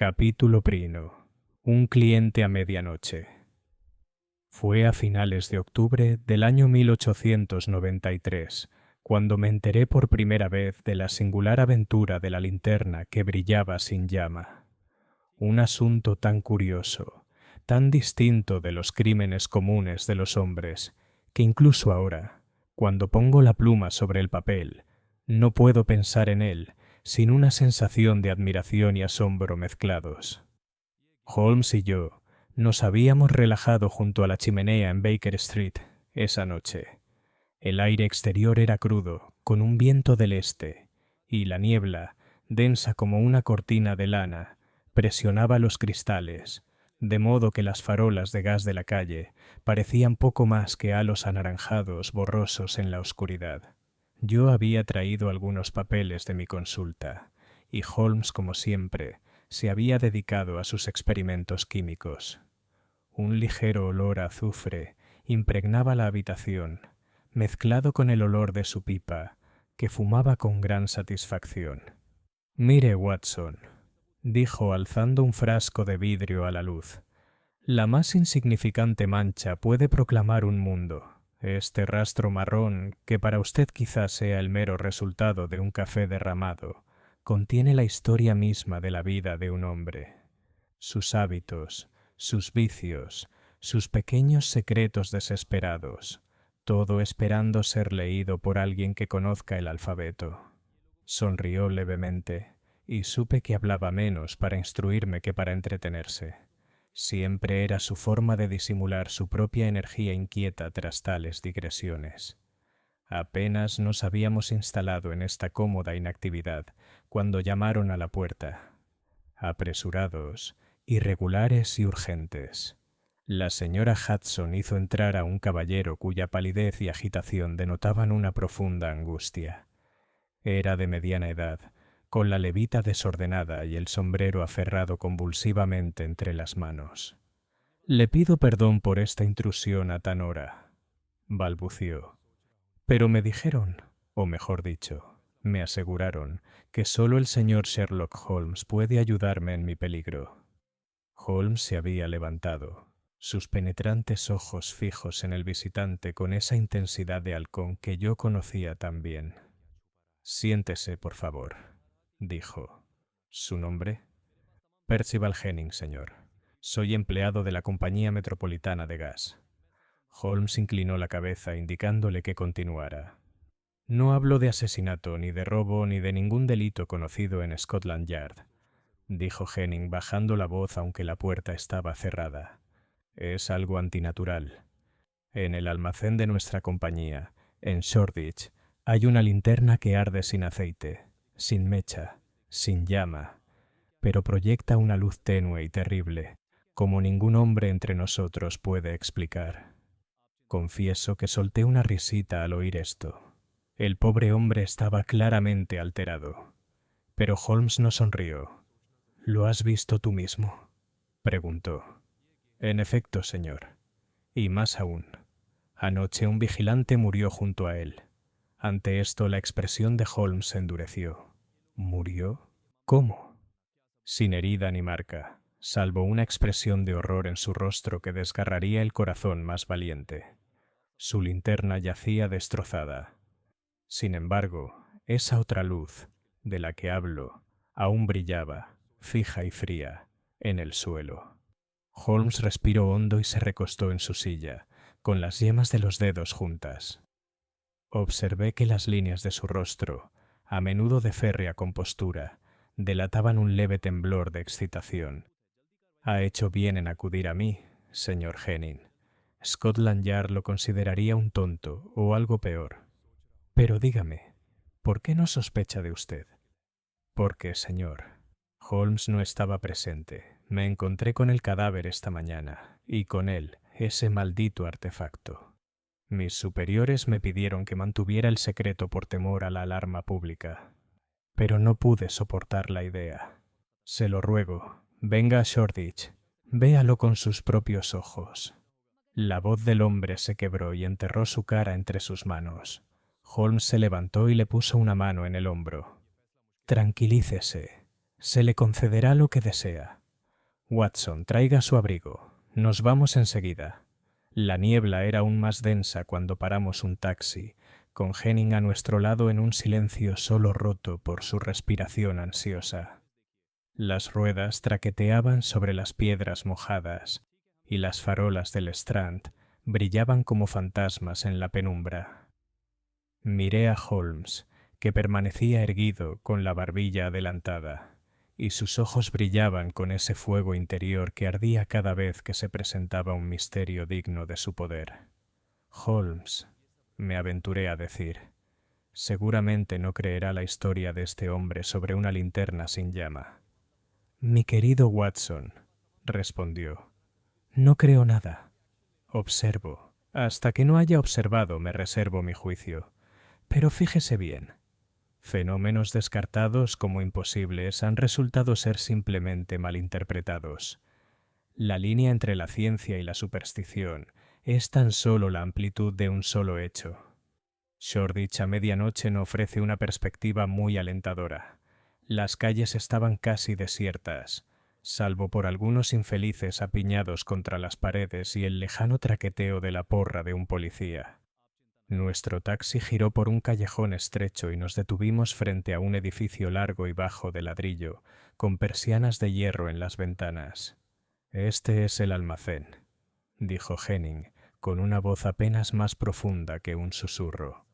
Capítulo primero. Un cliente a medianoche. Fue a finales de octubre del año 1893, cuando me enteré por primera vez de la singular aventura de la linterna que brillaba sin llama. Un asunto tan curioso, tan distinto de los crímenes comunes de los hombres, que incluso ahora, cuando pongo la pluma sobre el papel, no puedo pensar en él sin una sensación de admiración y asombro mezclados. Holmes y yo nos habíamos relajado junto a la chimenea en Baker Street esa noche. El aire exterior era crudo, con un viento del este, y la niebla, densa como una cortina de lana, presionaba los cristales, de modo que las farolas de gas de la calle parecían poco más que halos anaranjados borrosos en la oscuridad. Yo había traído algunos papeles de mi consulta, y Holmes, como siempre, se había dedicado a sus experimentos químicos. Un ligero olor a azufre impregnaba la habitación, mezclado con el olor de su pipa, que fumaba con gran satisfacción. «Mire, Watson», dijo alzando un frasco de vidrio a la luz, «la más insignificante mancha puede proclamar un mundo. Este rastro marrón, que para usted quizás sea el mero resultado de un café derramado, contiene la historia misma de la vida de un hombre. Sus hábitos, sus vicios, sus pequeños secretos desesperados, todo esperando ser leído por alguien que conozca el alfabeto». Sonrió levemente, y supe que hablaba menos para instruirme que para entretenerse. Siempre era su forma de disimular su propia energía inquieta tras tales digresiones. Apenas nos habíamos instalado en esta cómoda inactividad cuando llamaron a la puerta. Apresurados, irregulares y urgentes. La señora Hudson hizo entrar a un caballero cuya palidez y agitación denotaban una profunda angustia. Era de mediana edad, con la levita desordenada y el sombrero aferrado convulsivamente entre las manos. «Le pido perdón por esta intrusión a tan hora», balbució. «Pero me dijeron, o mejor dicho, me aseguraron, que solo el señor Sherlock Holmes puede ayudarme en mi peligro». Holmes se había levantado, sus penetrantes ojos fijos en el visitante con esa intensidad de halcón que yo conocía tan bien. «Siéntese, por favor», dijo. «¿Su nombre?» «Percival Jennings, señor. Soy empleado de la Compañía Metropolitana de Gas». Holmes inclinó la cabeza indicándole que continuara. «No hablo de asesinato, ni de robo, ni de ningún delito conocido en Scotland Yard», dijo Jennings bajando la voz aunque la puerta estaba cerrada. «Es algo antinatural. En el almacén de nuestra compañía, en Shoreditch, hay una linterna que arde sin aceite, sin mecha, sin llama, pero proyecta una luz tenue y terrible, como ningún hombre entre nosotros puede explicar». Confieso que solté una risita al oír esto. El pobre hombre estaba claramente alterado. Pero Holmes no sonrió. «¿Lo has visto tú mismo?», preguntó. «En efecto, señor. Y más aún. Anoche un vigilante murió junto a él». Ante esto la expresión de Holmes se endureció. «¿Murió? ¿Cómo?» «Sin herida ni marca, salvo una expresión de horror en su rostro que desgarraría el corazón más valiente. Su linterna yacía destrozada. Sin embargo, esa otra luz, de la que hablo, aún brillaba, fija y fría, en el suelo». Holmes respiró hondo y se recostó en su silla, con las yemas de los dedos juntas. Observé que las líneas de su rostro, a menudo de férrea compostura, delataban un leve temblor de excitación. «Ha hecho bien en acudir a mí, señor Jennings. Scotland Yard lo consideraría un tonto o algo peor. Pero dígame, ¿por qué no sospecha de usted?» «Porque, señor, Holmes no estaba presente. Me encontré con el cadáver esta mañana, y con él ese maldito artefacto. Mis superiores me pidieron que mantuviera el secreto por temor a la alarma pública. Pero no pude soportar la idea. Se lo ruego, venga a Shoreditch, véalo con sus propios ojos». La voz del hombre se quebró y enterró su cara entre sus manos. Holmes se levantó y le puso una mano en el hombro. «Tranquilícese. Se le concederá lo que desea. Watson, traiga su abrigo. Nos vamos enseguida. La niebla era aún más densa cuando paramos un taxi, con Henning a nuestro lado en un silencio solo roto por su respiración ansiosa. Las ruedas traqueteaban sobre las piedras mojadas y las farolas del Strand brillaban como fantasmas en la penumbra. Miré a Holmes, que permanecía erguido con la barbilla adelantada, y sus ojos brillaban con ese fuego interior que ardía cada vez que se presentaba un misterio digno de su poder. Holmes, me aventuré a decir, seguramente no creerá la historia de este hombre sobre una linterna sin llama. Mi querido Watson, respondió, no creo nada. Observo. Hasta que no haya observado me reservo mi juicio. Pero fíjese bien. Fenómenos descartados como imposibles han resultado ser simplemente malinterpretados. La línea entre la ciencia y la superstición es tan solo la amplitud de un solo hecho. Shoreditch a medianoche no ofrece una perspectiva muy alentadora. Las calles estaban casi desiertas, salvo por algunos infelices apiñados contra las paredes y el lejano traqueteo de la porra de un policía. Nuestro taxi giró por un callejón estrecho y nos detuvimos frente a un edificio largo y bajo de ladrillo, con persianas de hierro en las ventanas. «Este es el almacén», dijo Henning, con una voz apenas más profunda que un susurro.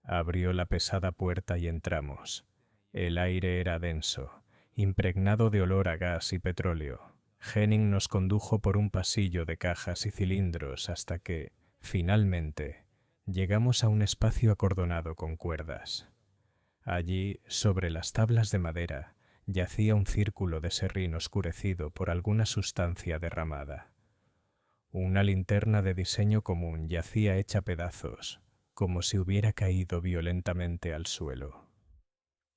Abrió la pesada puerta y entramos. El aire era denso, impregnado de olor a gas y petróleo. Henning nos condujo por un pasillo de cajas y cilindros hasta que, finalmente, llegamos a un espacio acordonado con cuerdas. Allí, sobre las tablas de madera, yacía un círculo de serrín oscurecido por alguna sustancia derramada. Una linterna de diseño común yacía hecha pedazos, como si hubiera caído violentamente al suelo.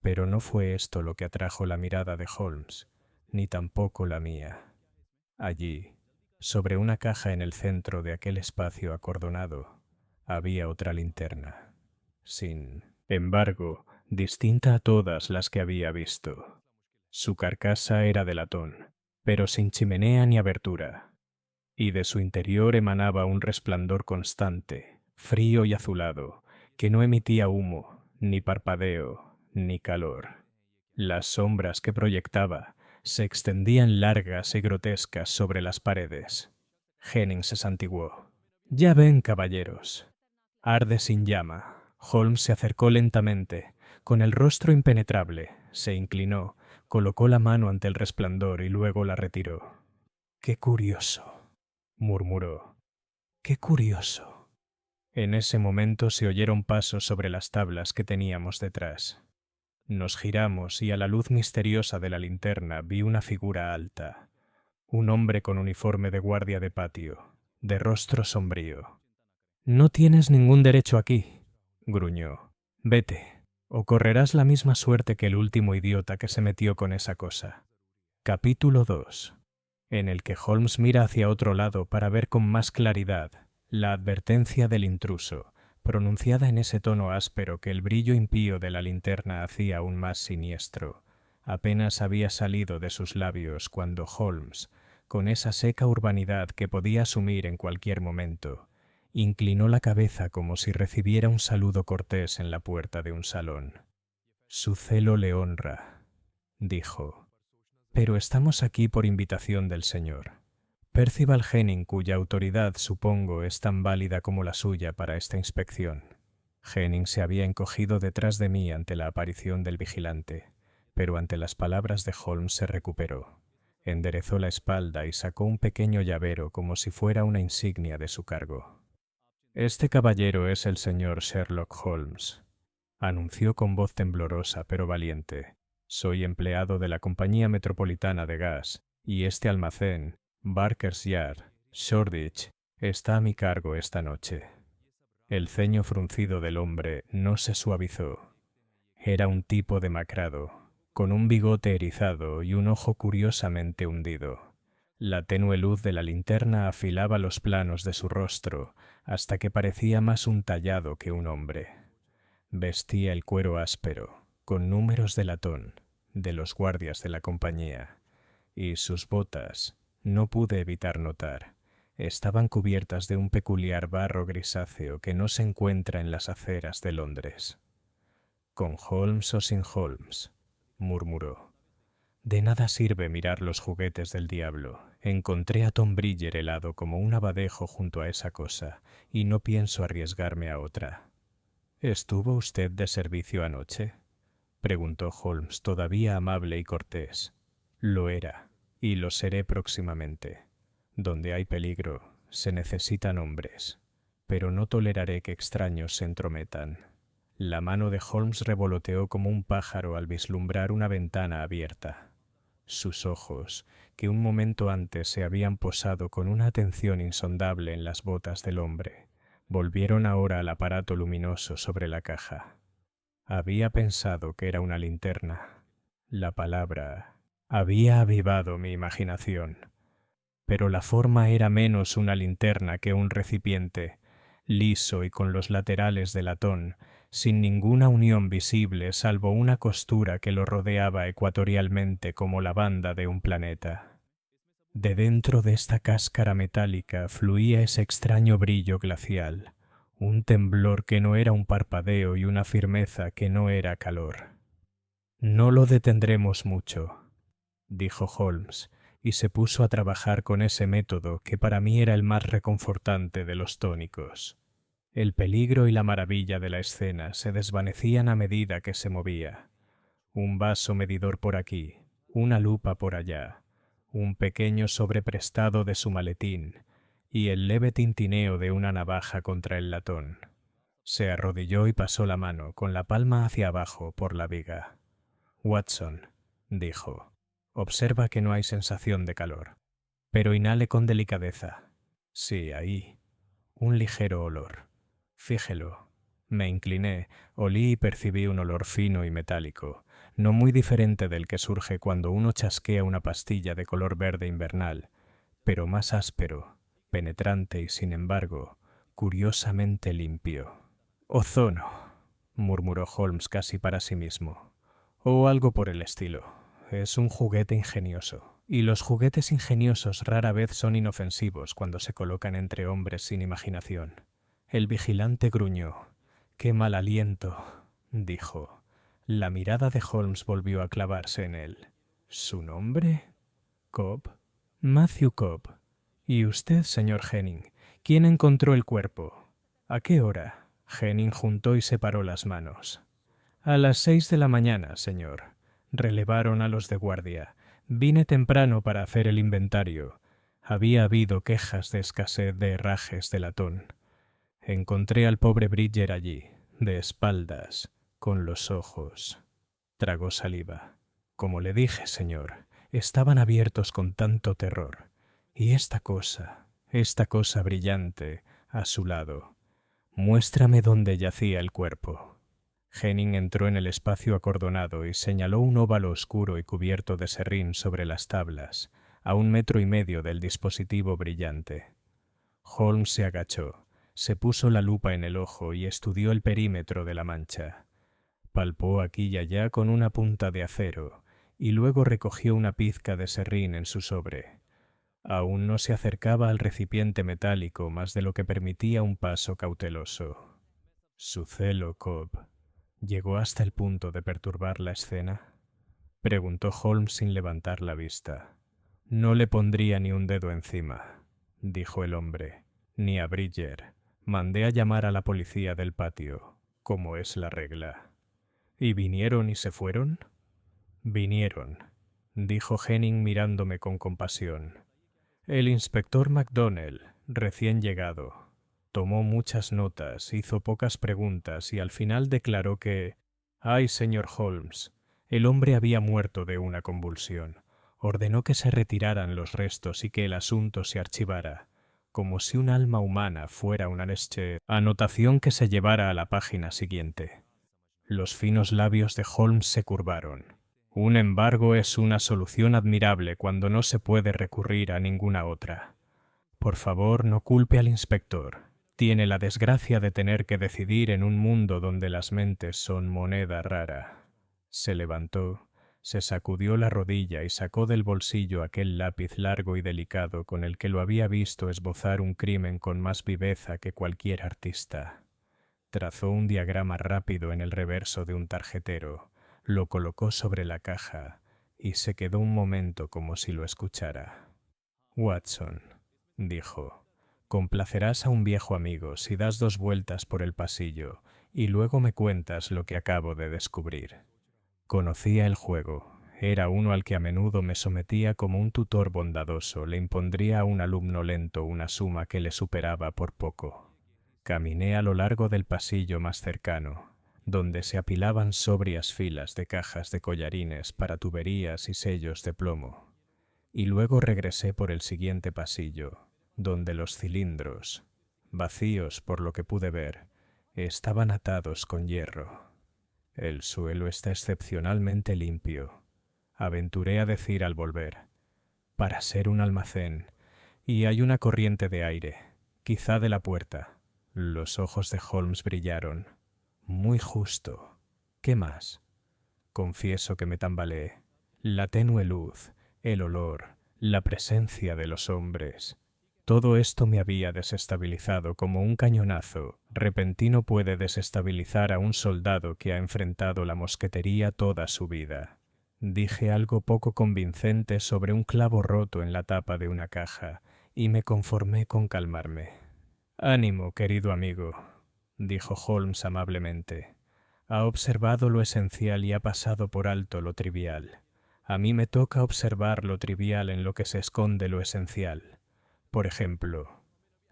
Pero no fue esto lo que atrajo la mirada de Holmes, ni tampoco la mía. Allí, sobre una caja en el centro de aquel espacio acordonado, había otra linterna, sin embargo, distinta a todas las que había visto. Su carcasa era de latón, pero sin chimenea ni abertura, y de su interior emanaba un resplandor constante, frío y azulado, que no emitía humo, ni parpadeo, ni calor. Las sombras que proyectaba se extendían largas y grotescas sobre las paredes. Henning se santiguó. «Ya ven, caballeros. Arde sin llama». Holmes se acercó lentamente, con el rostro impenetrable, se inclinó, colocó la mano ante el resplandor y luego la retiró. «Qué curioso», murmuró. «Qué curioso». En ese momento se oyeron pasos sobre las tablas que teníamos detrás. Nos giramos y a la luz misteriosa de la linterna vi una figura alta, un hombre con uniforme de guardia de patio, de rostro sombrío. «No tienes ningún derecho aquí», gruñó. «Vete, o correrás la misma suerte que el último idiota que se metió con esa cosa». Capítulo 2, en el que Holmes mira hacia otro lado para ver con más claridad la advertencia del intruso, pronunciada en ese tono áspero que el brillo impío de la linterna hacía aún más siniestro. Apenas había salido de sus labios cuando Holmes, con esa seca urbanidad que podía asumir en cualquier momento, inclinó la cabeza como si recibiera un saludo cortés en la puerta de un salón. «Su celo le honra», dijo. «Pero estamos aquí por invitación del señor Percival Henning, cuya autoridad, supongo, es tan válida como la suya para esta inspección». Henning se había encogido detrás de mí ante la aparición del vigilante, pero ante las palabras de Holmes se recuperó. Enderezó la espalda y sacó un pequeño llavero como si fuera una insignia de su cargo. «Este caballero es el señor Sherlock Holmes», anunció con voz temblorosa pero valiente. «Soy empleado de la Compañía Metropolitana de Gas, y este almacén, Barker's Yard, Shoreditch, está a mi cargo esta noche». El ceño fruncido del hombre no se suavizó. Era un tipo demacrado, con un bigote erizado y un ojo curiosamente hundido. La tenue luz de la linterna afilaba los planos de su rostro hasta que parecía más un tallado que un hombre. Vestía el cuero áspero, con números de latón, de los guardias de la compañía, y sus botas, no pude evitar notar, estaban cubiertas de un peculiar barro grisáceo que no se encuentra en las aceras de Londres. «Con Holmes o sin Holmes», murmuró. «De nada sirve mirar los juguetes del diablo. Encontré a Tom Bridger helado como un abadejo junto a esa cosa, y no pienso arriesgarme a otra». «¿Estuvo usted de servicio anoche?», preguntó Holmes, todavía amable y cortés. «Lo era, y lo seré próximamente. Donde hay peligro, se necesitan hombres, pero no toleraré que extraños se entrometan». La mano de Holmes revoloteó como un pájaro al vislumbrar una ventana abierta. Sus ojos, que un momento antes se habían posado con una atención insondable en las botas del hombre, volvieron ahora al aparato luminoso sobre la caja. Había pensado que era una linterna. La palabra había avivado mi imaginación, pero la forma era menos una linterna que un recipiente, liso y con los laterales de latón, sin ninguna unión visible salvo una costura que lo rodeaba ecuatorialmente como la banda de un planeta. De dentro de esta cáscara metálica fluía ese extraño brillo glacial, un temblor que no era un parpadeo y una firmeza que no era calor. «No lo detendremos mucho», dijo Holmes, y se puso a trabajar con ese método que para mí era el más reconfortante de los tónicos. El peligro y la maravilla de la escena se desvanecían a medida que se movía. Un vaso medidor por aquí, una lupa por allá, un pequeño sobreprestado de su maletín y el leve tintineo de una navaja contra el latón. Se arrodilló y pasó la mano, con la palma hacia abajo, por la viga. «Watson», dijo, «observa que no hay sensación de calor, pero inhale con delicadeza. Sí, ahí. Un ligero olor. Fíjelo». Me incliné, olí y percibí un olor fino y metálico, no muy diferente del que surge cuando uno chasquea una pastilla de color verde invernal, pero más áspero, penetrante y, sin embargo, curiosamente limpio. «Ozono», murmuró Holmes casi para sí mismo, «o algo por el estilo. Es un juguete ingenioso, y los juguetes ingeniosos rara vez son inofensivos cuando se colocan entre hombres sin imaginación». El vigilante gruñó. «Qué mal aliento», dijo. La mirada de Holmes volvió a clavarse en él. «¿Su nombre?» «Cobb. Matthew Cobb. ¿Y usted, señor Henning? ¿Quién encontró el cuerpo? ¿A qué hora?» Henning juntó y separó las manos. «A las 6 de la mañana, señor. Relevaron a los de guardia. Vine temprano para hacer el inventario. Había habido quejas de escasez de herrajes de latón. Encontré al pobre Bridger allí, de espaldas, con los ojos». Tragó saliva. «Como le dije, señor, estaban abiertos con tanto terror. Y esta cosa brillante, a su lado. Muéstrame dónde yacía el cuerpo». Henning entró en el espacio acordonado y señaló un óvalo oscuro y cubierto de serrín sobre las tablas, a 1,5 metros del dispositivo brillante. Holmes se agachó, se puso la lupa en el ojo y estudió el perímetro de la mancha. Palpó aquí y allá con una punta de acero y luego recogió una pizca de serrín en su sobre. Aún no se acercaba al recipiente metálico más de lo que permitía un paso cauteloso. ¿Su celo, Cobb, llegó hasta el punto de perturbar la escena?, preguntó Holmes sin levantar la vista. «No le pondría ni un dedo encima», dijo el hombre, «ni a Bridger. Mandé a llamar a la policía del patio, como es la regla». «¿Y vinieron y se fueron?» «Vinieron», dijo Henning mirándome con compasión. «El inspector MacDonnell, recién llegado, tomó muchas notas, hizo pocas preguntas y al final declaró que... ¡Ay, señor Holmes! El hombre había muerto de una convulsión. Ordenó que se retiraran los restos y que el asunto se archivara, como si un alma humana fuera una leche, anotación que se llevara a la página siguiente». Los finos labios de Holmes se curvaron. «Un embargo es una solución admirable cuando no se puede recurrir a ninguna otra. Por favor, no culpe al inspector. Tiene la desgracia de tener que decidir en un mundo donde las mentes son moneda rara». Se levantó, Se sacudió la rodilla y sacó del bolsillo aquel lápiz largo y delicado con el que lo había visto esbozar un crimen con más viveza que cualquier artista. Trazó un diagrama rápido en el reverso de un tarjetero, lo colocó sobre la caja y se quedó un momento como si lo escuchara. «Watson», dijo, «complacerás a un viejo amigo si das 2 vueltas por el pasillo y luego me cuentas lo que acabo de descubrir». Conocía el juego. Era uno al que a menudo me sometía como un tutor bondadoso le impondría a un alumno lento una suma que le superaba por poco. Caminé a lo largo del pasillo más cercano, donde se apilaban sobrias filas de cajas de collarines para tuberías y sellos de plomo, y luego regresé por el siguiente pasillo, donde los cilindros, vacíos por lo que pude ver, estaban atados con hierro. «El suelo está excepcionalmente limpio», aventuré a decir al volver, «para ser un almacén, y hay una corriente de aire, quizá de la puerta». Los ojos de Holmes brillaron. «Muy justo. ¿Qué más?» Confieso que me tambaleé. La tenue luz, el olor, la presencia de los hombres. Todo esto me había desestabilizado como un cañonazo repentino puede desestabilizar a un soldado que ha enfrentado la mosquetería toda su vida. Dije algo poco convincente sobre un clavo roto en la tapa de una caja y me conformé con calmarme. «Ánimo, querido amigo», dijo Holmes amablemente. «Ha observado lo esencial y ha pasado por alto lo trivial. A mí me toca observar lo trivial en lo que se esconde lo esencial. Por ejemplo,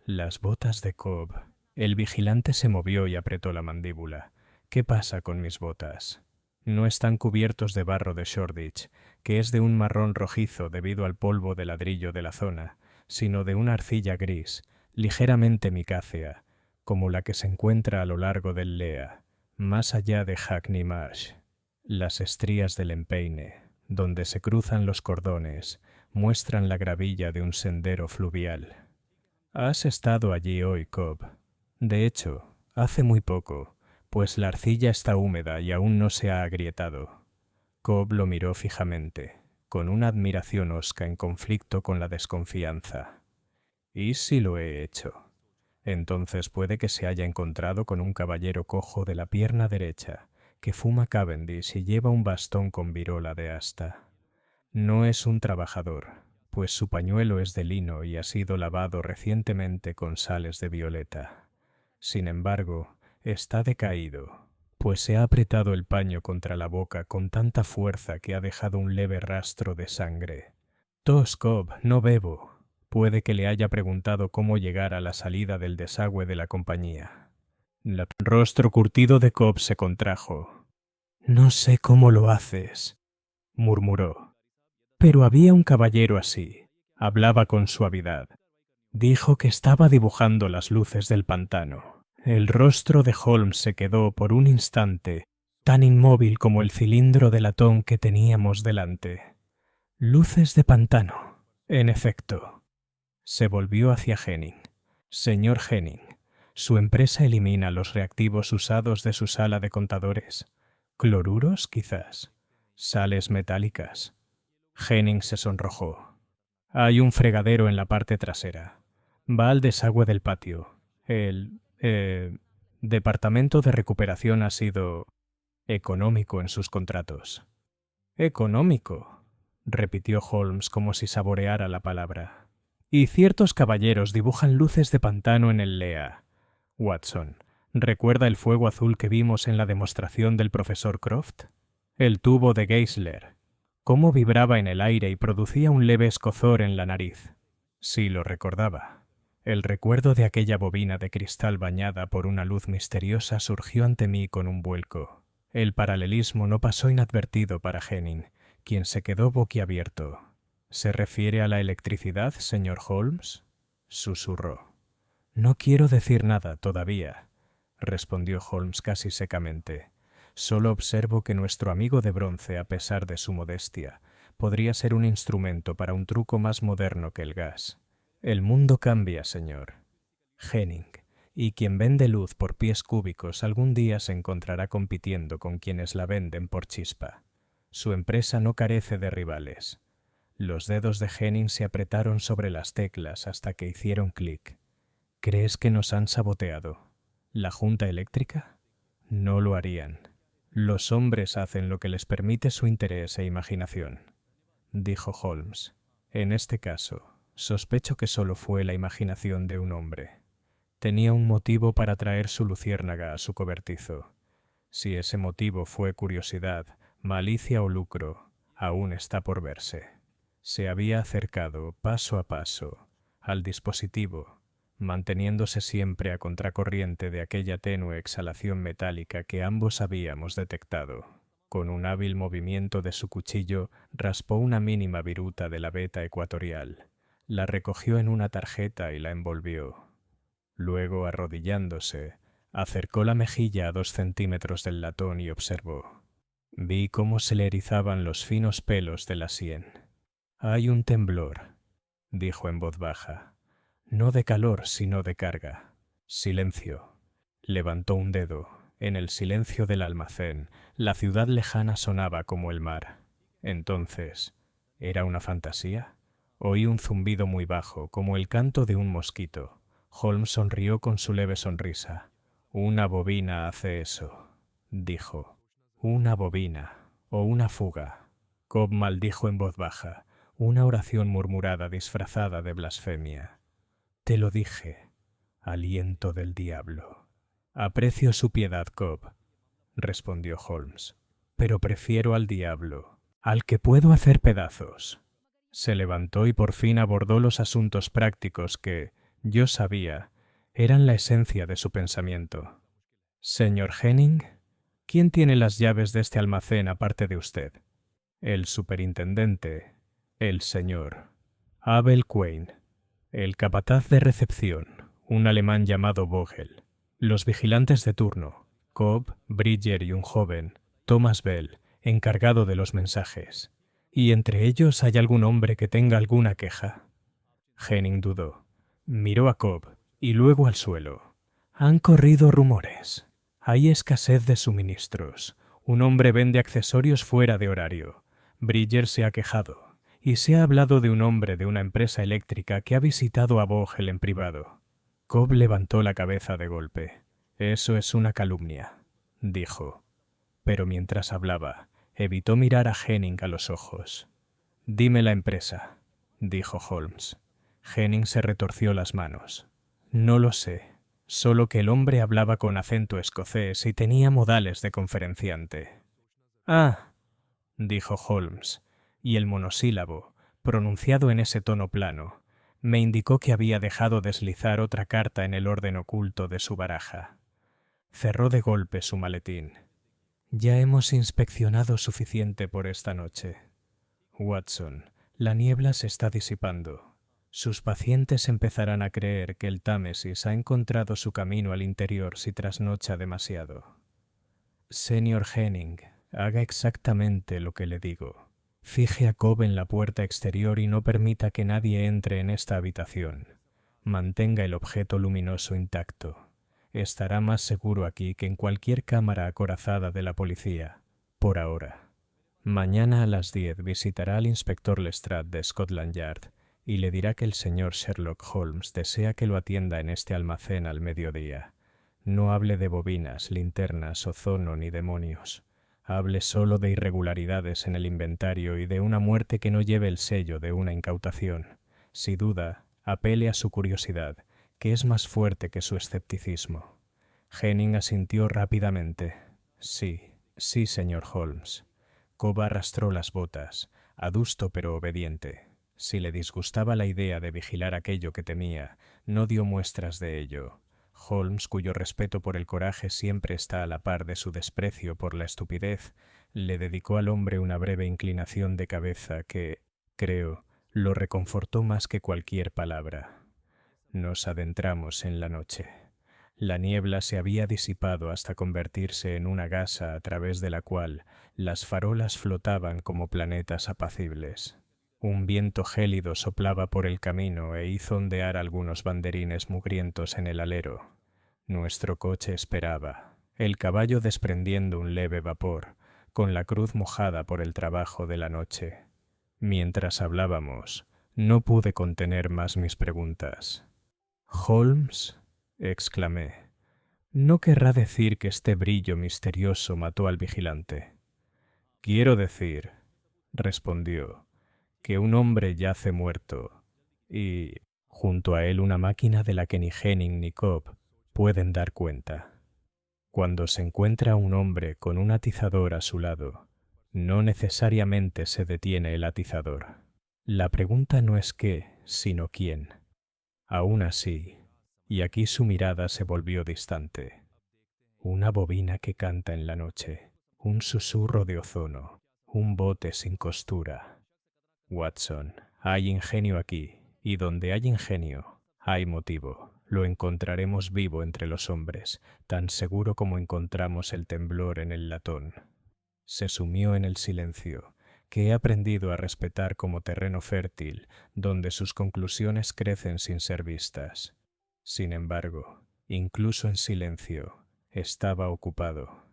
las botas de Cobb». El vigilante se movió y apretó la mandíbula. «¿Qué pasa con mis botas?» «No están cubiertos de barro de Shoreditch, que es de un marrón rojizo debido al polvo de ladrillo de la zona, sino de una arcilla gris, ligeramente micácea, como la que se encuentra a lo largo del Lea, más allá de Hackney Marsh. Las estrías del empeine, donde se cruzan los cordones, muestran la gravilla de un sendero fluvial». «Has estado allí hoy, Cobb». «De hecho, hace muy poco, pues la arcilla está húmeda y aún no se ha agrietado». Cobb lo miró fijamente, con una admiración hosca en conflicto con la desconfianza. «¿Y si lo he hecho?» «Entonces puede que se haya encontrado con un caballero cojo de la pierna derecha, que fuma Cavendish y lleva un bastón con virola de asta. No es un trabajador, pues su pañuelo es de lino y ha sido lavado recientemente con sales de violeta. Sin embargo, está decaído, pues se ha apretado el paño contra la boca con tanta fuerza que ha dejado un leve rastro de sangre. «Tos, Cobb, no bebo». Puede que le haya preguntado cómo llegar a la salida del desagüe de la compañía. El rostro curtido de Cobb se contrajo. «No sé cómo lo haces», murmuró. «Pero había un caballero así. Hablaba con suavidad. Dijo que estaba dibujando las luces del pantano». El rostro de Holmes se quedó por un instante tan inmóvil como el cilindro de latón que teníamos delante. «Luces de pantano, en efecto». Se volvió hacia Henning. «Señor Henning, ¿su empresa elimina los reactivos usados de su sala de contadores? ¿Cloruros, quizás? ¿Sales metálicas?» Henning se sonrojó. «Hay un fregadero en la parte trasera. Va al desagüe del patio. El Departamento de Recuperación ha sido económico en sus contratos». «¿Económico?», repitió Holmes como si saboreara la palabra. «Y ciertos caballeros dibujan luces de pantano en el Lea. Watson, ¿recuerda el fuego azul que vimos en la demostración del profesor Croft? El tubo de Geisler. Cómo vibraba en el aire y producía un leve escozor en la nariz». Sí lo recordaba. El recuerdo de aquella bobina de cristal bañada por una luz misteriosa surgió ante mí con un vuelco. El paralelismo no pasó inadvertido para Henning, quien se quedó boquiabierto. «¿Se refiere a la electricidad, señor Holmes?», susurró. «No quiero decir nada todavía», respondió Holmes casi secamente. «Solo observo que nuestro amigo de bronce, a pesar de su modestia, podría ser un instrumento para un truco más moderno que el gas. El mundo cambia, señor Henning, y quien vende luz por pies cúbicos algún día se encontrará compitiendo con quienes la venden por chispa. Su empresa no carece de rivales. Los dedos de Henning se apretaron sobre las teclas hasta que hicieron clic. ¿Crees que nos han saboteado? ¿La Junta Eléctrica? No lo harían. Los hombres hacen lo que les permite su interés e imaginación, dijo Holmes. En este caso, sospecho que solo fue la imaginación de un hombre. Tenía un motivo para traer su luciérnaga a su cobertizo. Si ese motivo fue curiosidad, malicia o lucro, aún está por verse. Se había acercado, paso a paso, al dispositivo, manteniéndose siempre a contracorriente de aquella tenue exhalación metálica que ambos habíamos detectado. Con un hábil movimiento de su cuchillo, raspó una mínima viruta de la veta ecuatorial, la recogió en una tarjeta y la envolvió. Luego, arrodillándose, acercó la mejilla a 2 centímetros del latón y observó. Vi cómo se le erizaban los finos pelos de la sien. «Hay un temblor», dijo en voz baja. «No de calor, sino de carga. Silencio». Levantó un dedo. En el silencio del almacén, la ciudad lejana sonaba como el mar. Entonces, ¿era una fantasía? Oí un zumbido muy bajo, como el canto de un mosquito. Holmes sonrió con su leve sonrisa. «Una bobina hace eso», dijo. «Una bobina, o una fuga». Cobb maldijo en voz baja, una oración murmurada disfrazada de blasfemia. «Te lo dije, aliento del diablo». «Aprecio su piedad, Cobb», respondió Holmes, «pero prefiero al diablo, al que puedo hacer pedazos». Se levantó y por fin abordó los asuntos prácticos que, yo sabía, eran la esencia de su pensamiento. «Señor Henning, ¿quién tiene las llaves de este almacén aparte de usted?» «El superintendente, el señor Abel Quane, el capataz de recepción, un alemán llamado Vogel, los vigilantes de turno, Cobb, Bridger y un joven, Thomas Bell, encargado de los mensajes. ¿Y entre ellos hay algún hombre que tenga alguna queja?» Henning dudó. Miró a Cobb y luego al suelo. «Han corrido rumores. Hay escasez de suministros. Un hombre vende accesorios fuera de horario. Bridger se ha quejado. Y se ha hablado de un hombre de una empresa eléctrica que ha visitado a Vogel en privado». Cobb levantó la cabeza de golpe. «Eso es una calumnia», dijo. Pero mientras hablaba, evitó mirar a Henning a los ojos. «Dime la empresa», dijo Holmes. Henning se retorció las manos. «No lo sé, solo que el hombre hablaba con acento escocés y tenía modales de conferenciante». «Ah», dijo Holmes, y el monosílabo, pronunciado en ese tono plano, me indicó que había dejado deslizar otra carta en el orden oculto de su baraja. Cerró de golpe su maletín. «Ya hemos inspeccionado suficiente por esta noche. Watson, la niebla se está disipando. Sus pacientes empezarán a creer que el Támesis ha encontrado su camino al interior si trasnocha demasiado. Señor Henning, haga exactamente lo que le digo. Fije a Cobb en la puerta exterior y no permita que nadie entre en esta habitación. Mantenga el objeto luminoso intacto. Estará más seguro aquí que en cualquier cámara acorazada de la policía, por ahora. Mañana a las 10 visitará al inspector Lestrade de Scotland Yard y le dirá que el señor Sherlock Holmes desea que lo atienda en este almacén al mediodía. No hable de bobinas, linternas, ozono ni demonios. Hable solo de irregularidades en el inventario y de una muerte que no lleve el sello de una incautación. Si duda, apele a su curiosidad, que es más fuerte que su escepticismo». Henning asintió rápidamente. «Sí, sí, señor Holmes». Cobb arrastró las botas, adusto pero obediente. Si le disgustaba la idea de vigilar aquello que temía, no dio muestras de ello. Holmes, cuyo respeto por el coraje siempre está a la par de su desprecio por la estupidez, le dedicó al hombre una breve inclinación de cabeza que, creo, lo reconfortó más que cualquier palabra. Nos adentramos en la noche. La niebla se había disipado hasta convertirse en una gasa a través de la cual las farolas flotaban como planetas apacibles. Un viento gélido soplaba por el camino e hizo ondear algunos banderines mugrientos en el alero. Nuestro coche esperaba, el caballo desprendiendo un leve vapor, con la cruz mojada por el trabajo de la noche. Mientras hablábamos, no pude contener más mis preguntas. «Holmes», exclamé, «no querrá decir que este brillo misterioso mató al vigilante». «Quiero decir», respondió, «que un hombre yace muerto y, junto a él, una máquina de la que ni Henning ni Cobb pueden dar cuenta. Cuando se encuentra un hombre con un atizador a su lado, no necesariamente se detiene el atizador. La pregunta no es qué, sino quién. Aún así, y aquí su mirada se volvió distante. Una bobina que canta en la noche, un susurro de ozono, un bote sin costura. Watson, hay ingenio aquí, y donde hay ingenio, hay motivo. Lo encontraremos vivo entre los hombres, tan seguro como encontramos el temblor en el latón. Se sumió en el silencio, que he aprendido a respetar como terreno fértil, donde sus conclusiones crecen sin ser vistas. Sin embargo, incluso en silencio, estaba ocupado.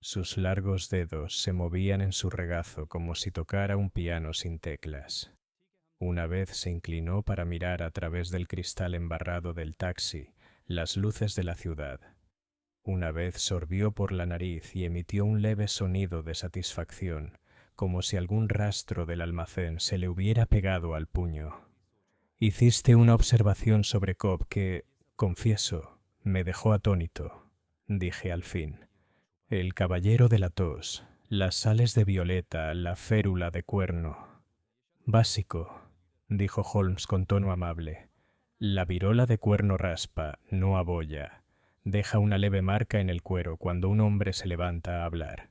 Sus largos dedos se movían en su regazo como si tocara un piano sin teclas. Una vez se inclinó para mirar a través del cristal embarrado del taxi las luces de la ciudad. Una vez sorbió por la nariz y emitió un leve sonido de satisfacción, como si algún rastro del almacén se le hubiera pegado al puño. «Hiciste una observación sobre Cobb que, confieso, me dejó atónito», dije al fin. «El caballero de la tos, las sales de violeta, la férula de cuerno». «Básico», dijo Holmes con tono amable. «La virola de cuerno raspa, no abolla. Deja una leve marca en el cuero cuando un hombre se levanta a hablar.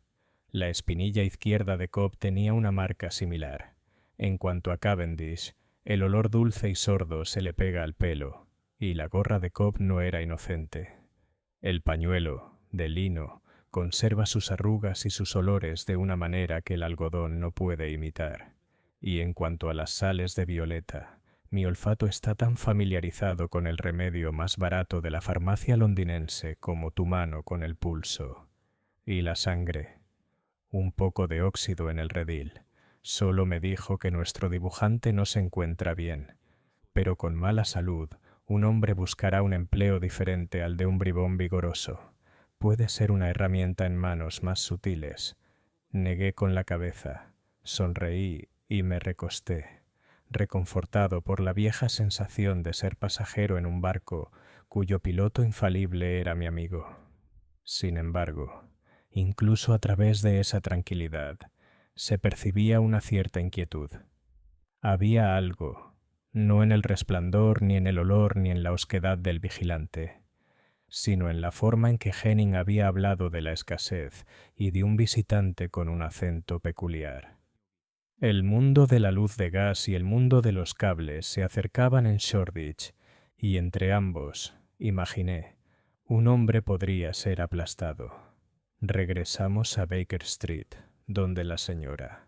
La espinilla izquierda de Cobb tenía una marca similar. En cuanto a Cavendish, el olor dulce y sordo se le pega al pelo, y la gorra de Cobb no era inocente. El pañuelo, de lino, conserva sus arrugas y sus olores de una manera que el algodón no puede imitar. Y en cuanto a las sales de violeta, mi olfato está tan familiarizado con el remedio más barato de la farmacia londinense como tu mano con el pulso. Y la sangre, un poco de óxido en el redil. Solo me dijo que nuestro dibujante no se encuentra bien, pero con mala salud un hombre buscará un empleo diferente al de un bribón vigoroso. Puede ser una herramienta en manos más sutiles. Negué con la cabeza, sonreí y me recosté, reconfortado por la vieja sensación de ser pasajero en un barco cuyo piloto infalible era mi amigo. Sin embargo, incluso a través de esa tranquilidad, se percibía una cierta inquietud. Había algo, no en el resplandor, ni en el olor, ni en la osquedad del vigilante, sino en la forma en que Henning había hablado de la escasez y de un visitante con un acento peculiar. El mundo de la luz de gas y el mundo de los cables se acercaban en Shoreditch, y entre ambos, imaginé, un hombre podría ser aplastado. Regresamos a Baker Street, donde la señora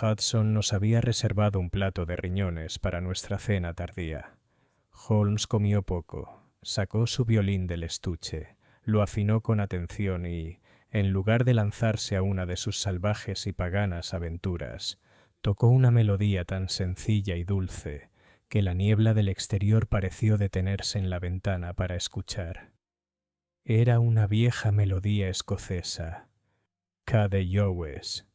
Hudson nos había reservado un plato de riñones para nuestra cena tardía. Holmes comió poco, sacó su violín del estuche, lo afinó con atención y, en lugar de lanzarse a una de sus salvajes y paganas aventuras, tocó una melodía tan sencilla y dulce que la niebla del exterior pareció detenerse en la ventana para escuchar. Era una vieja melodía escocesa, Cade Yowes,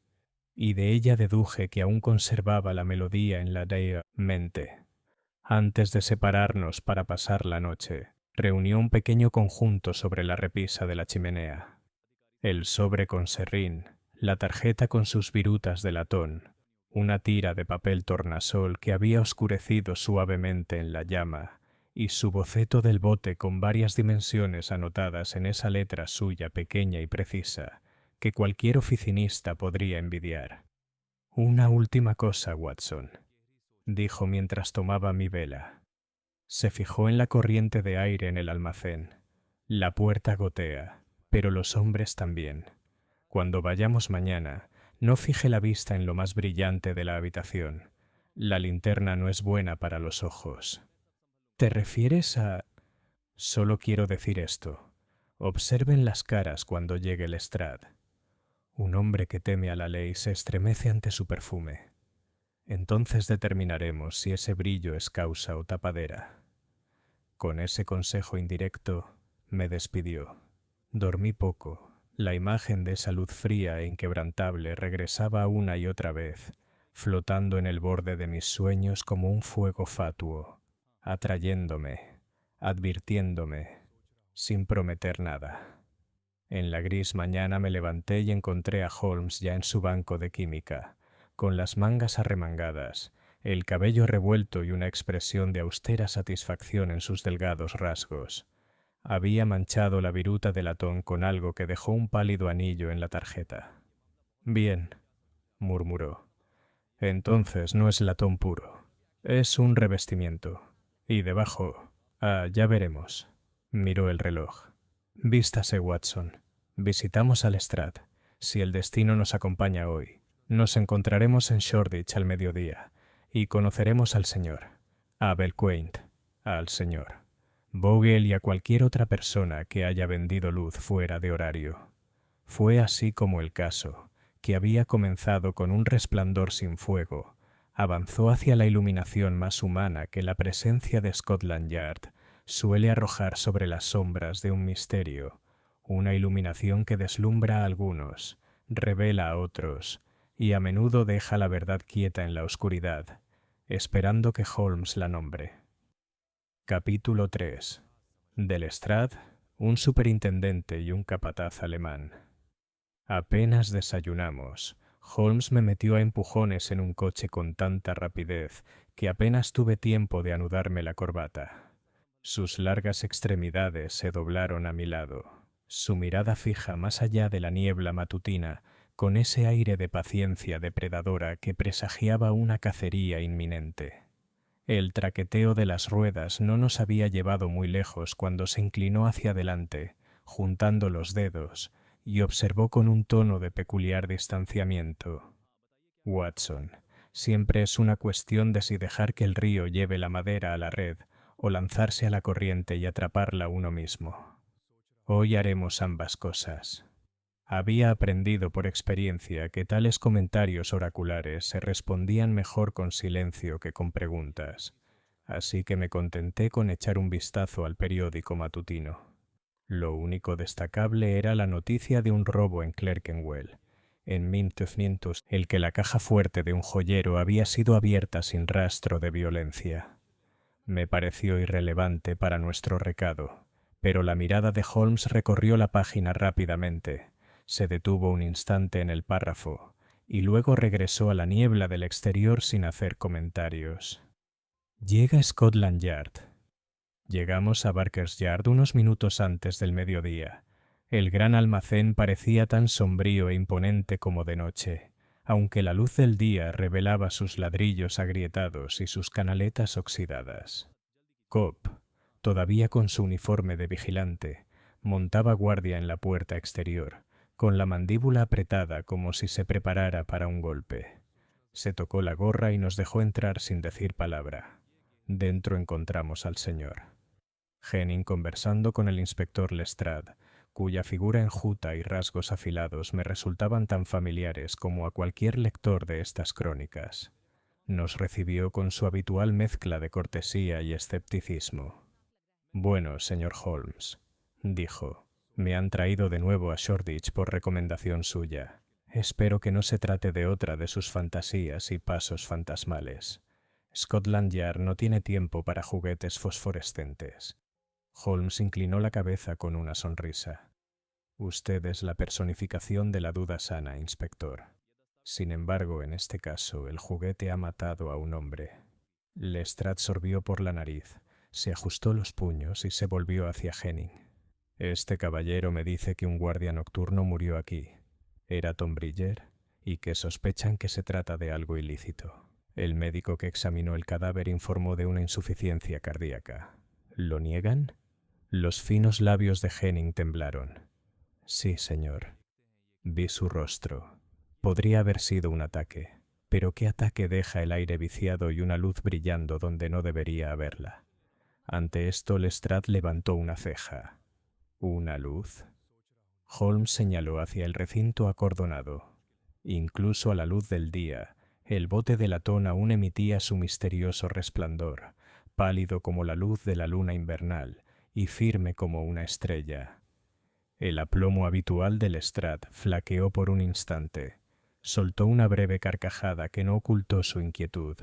y de ella deduje que aún conservaba la melodía en la mente. Antes de separarnos para pasar la noche, reunió un pequeño conjunto sobre la repisa de la chimenea. El sobre con serrín, la tarjeta con sus virutas de latón, una tira de papel tornasol que había oscurecido suavemente en la llama, y su boceto del bote con varias dimensiones anotadas en esa letra suya pequeña y precisa, que cualquier oficinista podría envidiar. «Una última cosa, Watson», dijo mientras tomaba mi vela. Se fijó en la corriente de aire en el almacén. La puerta gotea, pero los hombres también. Cuando vayamos mañana, no fije la vista en lo más brillante de la habitación. La linterna no es buena para los ojos. ¿Te refieres a...? Solo quiero decir esto. Observen las caras cuando llegue Lestrade. Un hombre que teme a la ley se estremece ante su perfume. Entonces determinaremos si ese brillo es causa o tapadera. Con ese consejo indirecto me despidió. Dormí poco. La imagen de esa luz fría e inquebrantable regresaba una y otra vez, flotando en el borde de mis sueños como un fuego fatuo, atrayéndome, advirtiéndome, sin prometer nada. En la gris mañana me levanté y encontré a Holmes ya en su banco de química, con las mangas arremangadas, el cabello revuelto y una expresión de austera satisfacción en sus delgados rasgos. Había manchado la viruta de latón con algo que dejó un pálido anillo en la tarjeta. «Bien», murmuró. «Entonces no es latón puro. Es un revestimiento. Y debajo... ya veremos». Miró el reloj. «Vístase, Watson. Visitamos a Lestrade. Si el destino nos acompaña hoy, nos encontraremos en Shoreditch al mediodía y conoceremos al señor, a Belquaint, al señor Bogle y a cualquier otra persona que haya vendido luz fuera de horario». Fue así como el caso, que había comenzado con un resplandor sin fuego, avanzó hacia la iluminación más humana que la presencia de Scotland Yard suele arrojar sobre las sombras de un misterio, una iluminación que deslumbra a algunos, revela a otros, y a menudo deja la verdad quieta en la oscuridad, esperando que Holmes la nombre. Capítulo 3. De Lestrade, un superintendente y un capataz alemán. Apenas desayunamos, Holmes me metió a empujones en un coche con tanta rapidez que apenas tuve tiempo de anudarme la corbata. Sus largas extremidades se doblaron a mi lado, su mirada fija más allá de la niebla matutina, con ese aire de paciencia depredadora que presagiaba una cacería inminente. El traqueteo de las ruedas no nos había llevado muy lejos cuando se inclinó hacia adelante, juntando los dedos, y observó con un tono de peculiar distanciamiento: «Watson, siempre es una cuestión de si dejar que el río lleve la madera a la red o lanzarse a la corriente y atraparla uno mismo. Hoy haremos ambas cosas». Había aprendido por experiencia que tales comentarios oraculares se respondían mejor con silencio que con preguntas, así que me contenté con echar un vistazo al periódico matutino. Lo único destacable era la noticia de un robo en Clerkenwell, en 1500, el que la caja fuerte de un joyero había sido abierta sin rastro de violencia. Me pareció irrelevante para nuestro recado, pero la mirada de Holmes recorrió la página rápidamente, se detuvo un instante en el párrafo y luego regresó a la niebla del exterior sin hacer comentarios. Llega Scotland Yard. Llegamos a Barker's Yard unos minutos antes del mediodía. El gran almacén parecía tan sombrío e imponente como de noche, aunque la luz del día revelaba sus ladrillos agrietados y sus canaletas oxidadas. Cobb, todavía con su uniforme de vigilante, montaba guardia en la puerta exterior, con la mandíbula apretada como si se preparara para un golpe. Se tocó la gorra y nos dejó entrar sin decir palabra. Dentro encontramos al señor Henning conversando con el inspector Lestrade, cuya figura enjuta y rasgos afilados me resultaban tan familiares como a cualquier lector de estas crónicas. Nos recibió con su habitual mezcla de cortesía y escepticismo. «Bueno, señor Holmes», dijo, «me han traído de nuevo a Shoreditch por recomendación suya. Espero que no se trate de otra de sus fantasías y pasos fantasmales. Scotland Yard no tiene tiempo para juguetes fosforescentes». Holmes inclinó la cabeza con una sonrisa. «Usted es la personificación de la duda sana, inspector. Sin embargo, en este caso, el juguete ha matado a un hombre». Lestrade sorbió por la nariz, se ajustó los puños y se volvió hacia Henning. «Este caballero me dice que un guardia nocturno murió aquí. Era Tom Bridger, y que sospechan que se trata de algo ilícito. El médico que examinó el cadáver informó de una insuficiencia cardíaca. ¿Lo niegan?» Los finos labios de Henning temblaron. «Sí, señor. Vi su rostro. Podría haber sido un ataque, pero ¿qué ataque deja el aire viciado y una luz brillando donde no debería haberla?» Ante esto Lestrade levantó una ceja. «¿Una luz?». Holmes señaló hacia el recinto acordonado. Incluso a la luz del día, el bote de latón aún emitía su misterioso resplandor, pálido como la luz de la luna invernal y firme como una estrella. El aplomo habitual de Lestrade flaqueó por un instante. Soltó una breve carcajada que no ocultó su inquietud.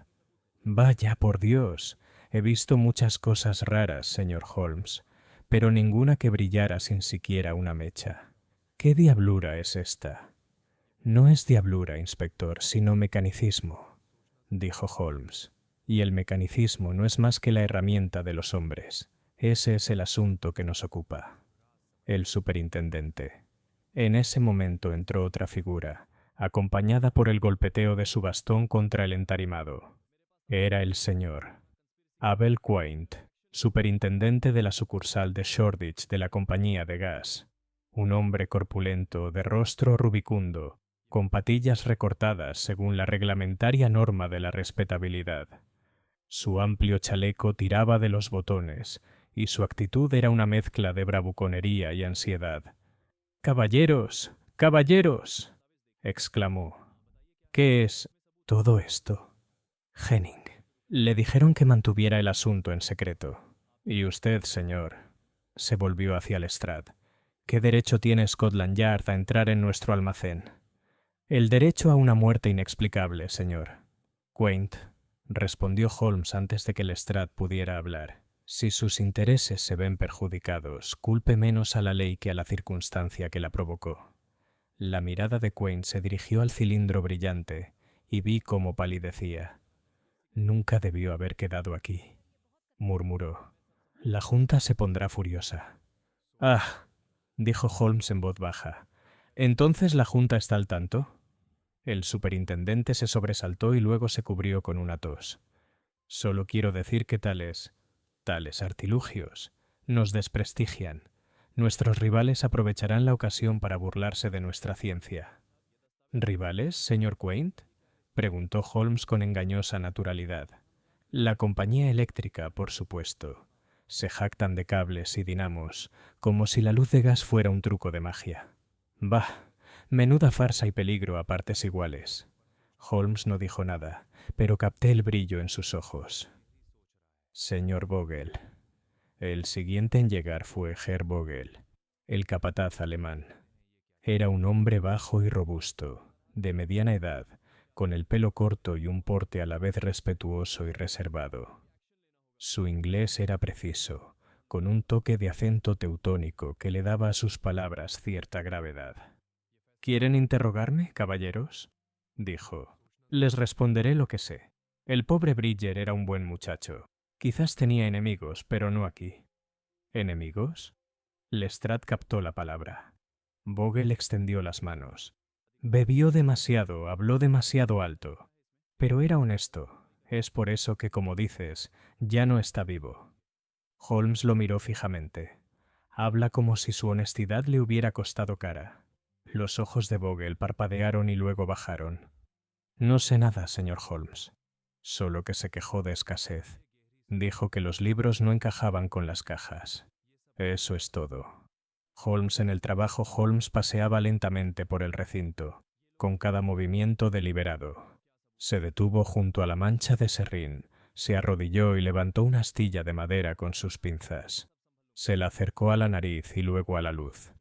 «Vaya, por Dios. He visto muchas cosas raras, señor Holmes, pero ninguna que brillara sin siquiera una mecha. ¿Qué diablura es esta?» «No es diablura, inspector, sino mecanicismo», dijo Holmes. «Y el mecanicismo no es más que la herramienta de los hombres. Ese es el asunto que nos ocupa». El superintendente. En ese momento entró otra figura, acompañada por el golpeteo de su bastón contra el entarimado. Era el señor Abel Quaint, superintendente de la sucursal de Shoreditch de la compañía de gas. Un hombre corpulento, de rostro rubicundo, con patillas recortadas según la reglamentaria norma de la respetabilidad. Su amplio chaleco tiraba de los botones, y su actitud era una mezcla de bravuconería y ansiedad. «¡Caballeros! ¡Caballeros!», exclamó. «¿Qué es todo esto?» «Henning, le dijeron que mantuviera el asunto en secreto. Y usted, señor», se volvió hacia Lestrade, «¿qué derecho tiene Scotland Yard a entrar en nuestro almacén?» «El derecho a una muerte inexplicable, señor». «Quaint», respondió Holmes antes de que Lestrade pudiera hablar, «si sus intereses se ven perjudicados, culpe menos a la ley que a la circunstancia que la provocó». La mirada de Quaint se dirigió al cilindro brillante y vi cómo palidecía. «Nunca debió haber quedado aquí», murmuró. «La Junta se pondrá furiosa». «Ah», dijo Holmes en voz baja. «¿Entonces la Junta está al tanto?» El superintendente se sobresaltó y luego se cubrió con una tos. «Solo quiero decir que tales artilugios nos desprestigian. Nuestros rivales aprovecharán la ocasión para burlarse de nuestra ciencia». «¿Rivales, señor Quaint?», preguntó Holmes con engañosa naturalidad. «La compañía eléctrica, por supuesto. Se jactan de cables y dinamos, como si la luz de gas fuera un truco de magia. Bah, menuda farsa y peligro a partes iguales». Holmes no dijo nada, pero capté el brillo en sus ojos. «Señor Vogel». El siguiente en llegar fue Herr Vogel, el capataz alemán. Era un hombre bajo y robusto, de mediana edad, con el pelo corto y un porte a la vez respetuoso y reservado. Su inglés era preciso, con un toque de acento teutónico que le daba a sus palabras cierta gravedad. «¿Quieren interrogarme, caballeros?», dijo. «Les responderé lo que sé. El pobre Bridger era un buen muchacho. Quizás tenía enemigos, pero no aquí». «¿Enemigos?». Lestrade captó la palabra. Vogel extendió las manos. «Bebió demasiado, habló demasiado alto. Pero era honesto. Es por eso que, como dices, ya no está vivo». Holmes lo miró fijamente. Habla como si su honestidad le hubiera costado cara. Los ojos de Vogel parpadearon y luego bajaron. «No sé nada, señor Holmes. Solo que se quejó de escasez. Dijo que los libros no encajaban con las cajas. Eso es todo». Holmes en el trabajo. Holmes paseaba lentamente por el recinto, con cada movimiento deliberado. Se detuvo junto a la mancha de serrín, se arrodilló y levantó una astilla de madera con sus pinzas. Se la acercó a la nariz y luego a la luz.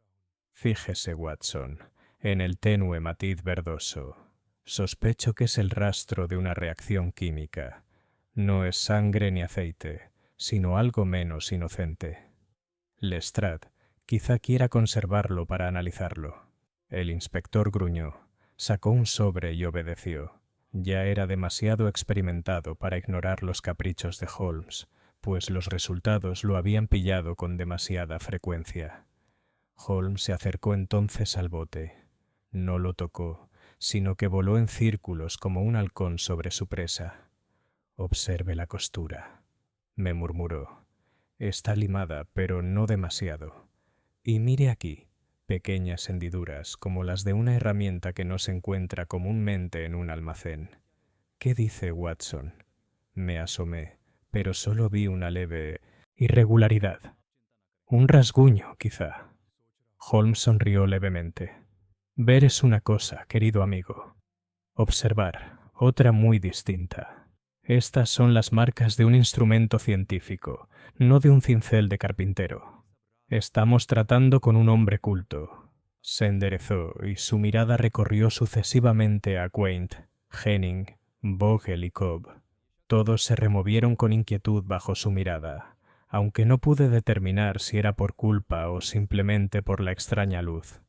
«Fíjese, Watson, en el tenue matiz verdoso. Sospecho que es el rastro de una reacción química. No es sangre ni aceite, sino algo menos inocente. Lestrade quizá quiera conservarlo para analizarlo». El inspector gruñó, sacó un sobre y obedeció. Ya era demasiado experimentado para ignorar los caprichos de Holmes, pues los resultados lo habían pillado con demasiada frecuencia. Holmes se acercó entonces al bote. No lo tocó, sino que voló en círculos como un halcón sobre su presa. «Observe la costura», me murmuró. «Está limada, pero no demasiado. Y mire aquí, pequeñas hendiduras como las de una herramienta que no se encuentra comúnmente en un almacén. ¿Qué dice, Watson?». Me asomé, pero solo vi una leve irregularidad. Un rasguño, quizá. Holmes sonrió levemente. Ver es una cosa, querido amigo. Observar, otra muy distinta. Estas son las marcas de un instrumento científico, no de un cincel de carpintero. Estamos tratando con un hombre culto. Se enderezó y su mirada recorrió sucesivamente a Quaint, Henning, Vogel y Cobb. Todos se removieron con inquietud bajo su mirada, aunque no pude determinar si era por culpa o simplemente por la extraña luz.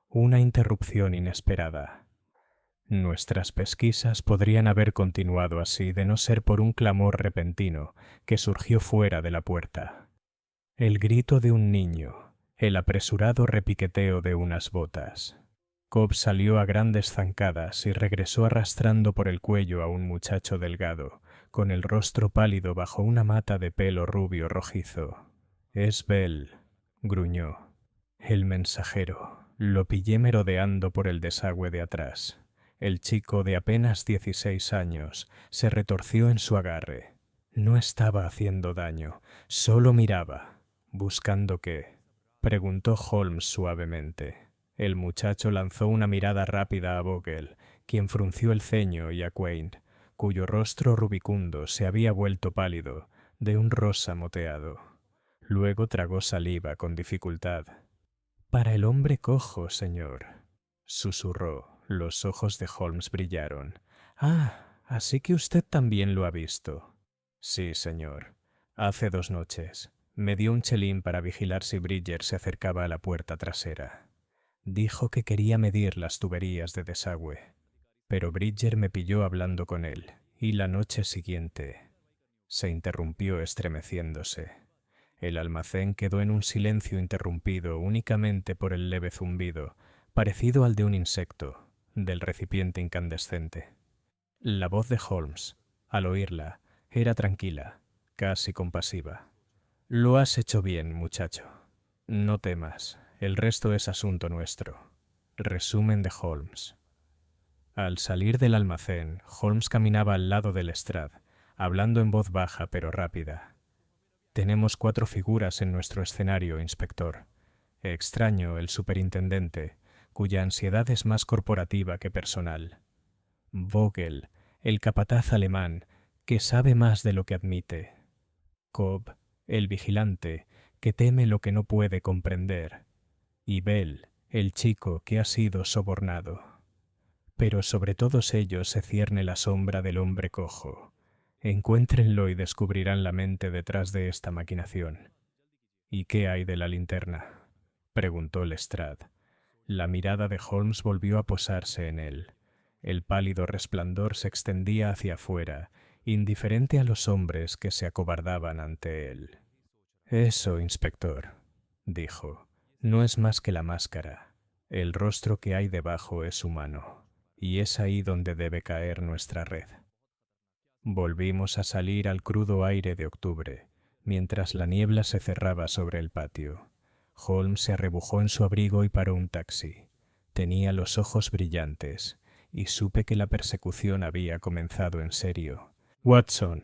Una interrupción inesperada. Nuestras pesquisas podrían haber continuado así de no ser por un clamor repentino que surgió fuera de la puerta. El grito de un niño, el apresurado repiqueteo de unas botas. Cobb salió a grandes zancadas y regresó arrastrando por el cuello a un muchacho delgado, con el rostro pálido bajo una mata de pelo rubio rojizo. «Es Bell», gruñó. «El mensajero». Lo pillé merodeando por el desagüe de atrás. El chico de apenas 16 años se retorció en su agarre. No estaba haciendo daño, solo miraba. ¿Buscando qué?, preguntó Holmes suavemente. El muchacho lanzó una mirada rápida a Vogel, quien frunció el ceño, y a Quaint, cuyo rostro rubicundo se había vuelto pálido, de un rosa moteado. Luego tragó saliva con dificultad. «Para el hombre cojo, señor», susurró. Los ojos de Holmes brillaron. «Ah, así que usted también lo ha visto». «Sí, señor. Hace 2 noches. Me dio un chelín para vigilar si Bridger se acercaba a la puerta trasera. Dijo que quería medir las tuberías de desagüe. Pero Bridger me pilló hablando con él, y la noche siguiente...» Se interrumpió estremeciéndose. El almacén quedó en un silencio interrumpido únicamente por el leve zumbido, parecido al de un insecto, del recipiente incandescente. La voz de Holmes, al oírla, era tranquila, casi compasiva. «Lo has hecho bien, muchacho. No temas, el resto es asunto nuestro». Resumen de Holmes. Al salir del almacén, Holmes caminaba al lado del Lestrade, hablando en voz baja pero rápida. «Tenemos 4 figuras en nuestro escenario, inspector. Extraño, el superintendente, cuya ansiedad es más corporativa que personal. Vogel, el capataz alemán, que sabe más de lo que admite. Cobb, el vigilante, que teme lo que no puede comprender. Y Bell, el chico que ha sido sobornado. Pero sobre todos ellos se cierne la sombra del hombre cojo. Encuéntrenlo y descubrirán la mente detrás de esta maquinación». «¿Y qué hay de la linterna?», preguntó Lestrade. La mirada de Holmes volvió a posarse en él. El pálido resplandor se extendía hacia afuera, indiferente a los hombres que se acobardaban ante él. «Eso, inspector», dijo, «no es más que la máscara. El rostro que hay debajo es humano, y es ahí donde debe caer nuestra red». Volvimos a salir al crudo aire de octubre, mientras la niebla se cerraba sobre el patio. Holmes se arrebujó en su abrigo y paró un taxi. Tenía los ojos brillantes, y supe que la persecución había comenzado en serio. «Watson»,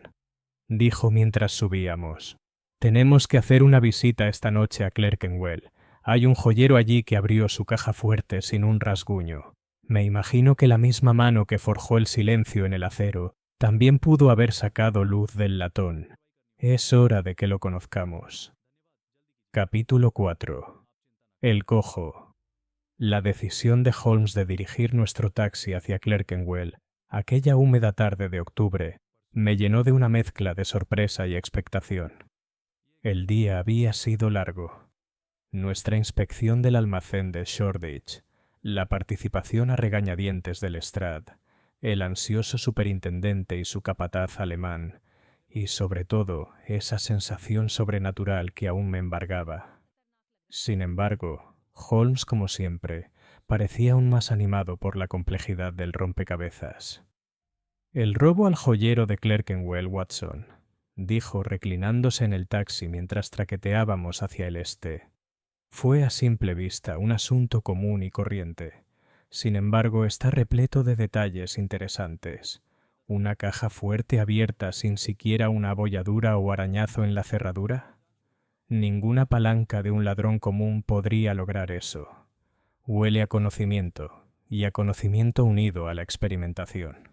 dijo mientras subíamos, «tenemos que hacer una visita esta noche a Clerkenwell. Hay un joyero allí que abrió su caja fuerte sin un rasguño. Me imagino que la misma mano que forjó el silencio en el acero también pudo haber sacado luz del latón. Es hora de que lo conozcamos». Capítulo 4. El cojo. La decisión de Holmes de dirigir nuestro taxi hacia Clerkenwell, aquella húmeda tarde de octubre, me llenó de una mezcla de sorpresa y expectación. El día había sido largo. Nuestra inspección del almacén de Shoreditch, la participación a regañadientes del Lestrade, el ansioso superintendente y su capataz alemán, y sobre todo esa sensación sobrenatural que aún me embargaba. Sin embargo, Holmes, como siempre, parecía aún más animado por la complejidad del rompecabezas. «El robo al joyero de Clerkenwell, Watson», dijo reclinándose en el taxi mientras traqueteábamos hacia el este. «Fue a simple vista un asunto común y corriente. Sin embargo, está repleto de detalles interesantes. ¿Una caja fuerte abierta sin siquiera una abolladura o arañazo en la cerradura? Ninguna palanca de un ladrón común podría lograr eso. Huele a conocimiento, y a conocimiento unido a la experimentación.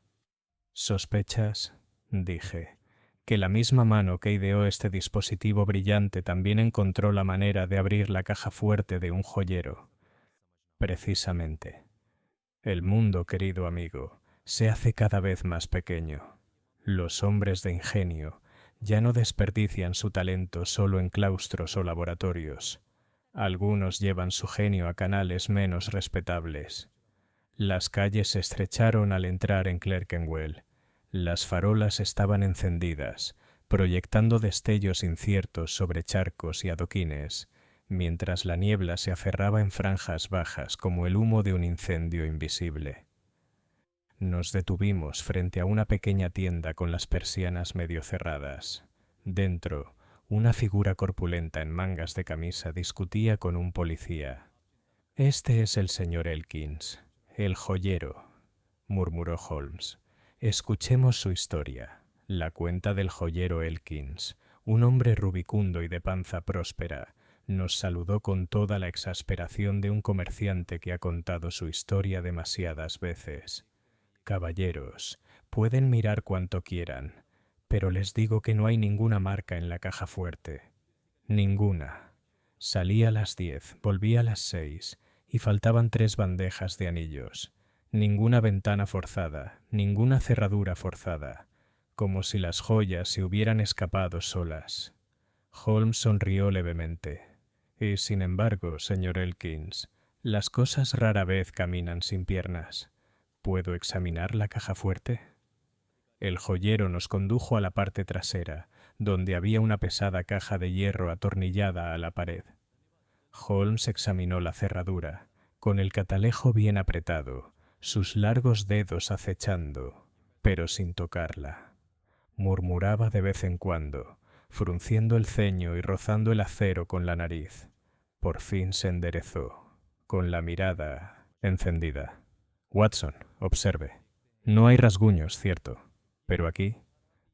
¿Sospechas? Dije, que la misma mano que ideó este dispositivo brillante también encontró la manera de abrir la caja fuerte de un joyero. Precisamente. El mundo, querido amigo, se hace cada vez más pequeño. Los hombres de ingenio ya no desperdician su talento solo en claustros o laboratorios. Algunos llevan su genio a canales menos respetables. Las calles se estrecharon al entrar en Clerkenwell. Las farolas estaban encendidas, proyectando destellos inciertos sobre charcos y adoquines, mientras la niebla se aferraba en franjas bajas como el humo de un incendio invisible. Nos detuvimos frente a una pequeña tienda con las persianas medio cerradas. Dentro, una figura corpulenta en mangas de camisa discutía con un policía. «Este es el señor Elkins, el joyero», murmuró Holmes. «Escuchemos su historia, la cuenta del joyero Elkins, un hombre rubicundo y de panza próspera. Nos saludó con toda la exasperación de un comerciante que ha contado su historia demasiadas veces. Caballeros, pueden mirar cuanto quieran, pero les digo que no hay ninguna marca en la caja fuerte. Ninguna. Salí a las 10, volví a las 6 y faltaban 3 bandejas de anillos. Ninguna ventana forzada, ninguna cerradura forzada, como si las joyas se hubieran escapado solas». Holmes sonrió levemente. «Y sin embargo, señor Elkins, las cosas rara vez caminan sin piernas. ¿Puedo examinar la caja fuerte?» El joyero nos condujo a la parte trasera, donde había una pesada caja de hierro atornillada a la pared. Holmes examinó la cerradura, con el catalejo bien apretado, sus largos dedos acechando, pero sin tocarla. Murmuraba de vez en cuando, frunciendo el ceño y rozando el acero con la nariz. Por fin se enderezó, con la mirada encendida. «Watson, observe. No hay rasguños, cierto, pero aquí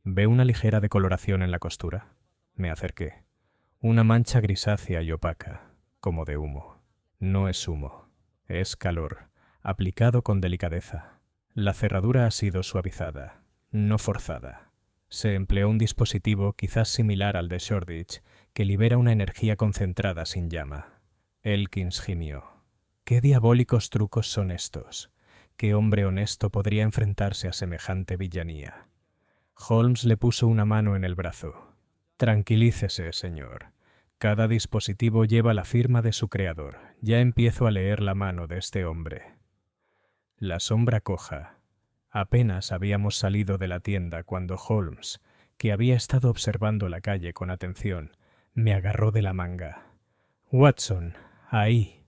¿ve una ligera decoloración en la costura?» Me acerqué. Una mancha grisácea y opaca, como de humo. No es humo, es calor, aplicado con delicadeza. La cerradura ha sido suavizada, no forzada. Se empleó un dispositivo quizás similar al de Shoreditch, que libera una energía concentrada sin llama. Elkins gimió. «¿Qué diabólicos trucos son estos? ¿Qué hombre honesto podría enfrentarse a semejante villanía?» Holmes le puso una mano en el brazo. «Tranquilícese, señor. Cada dispositivo lleva la firma de su creador. Ya empiezo a leer la mano de este hombre». La sombra coja. Apenas habíamos salido de la tienda cuando Holmes, que había estado observando la calle con atención, me agarró de la manga. «Watson, ahí».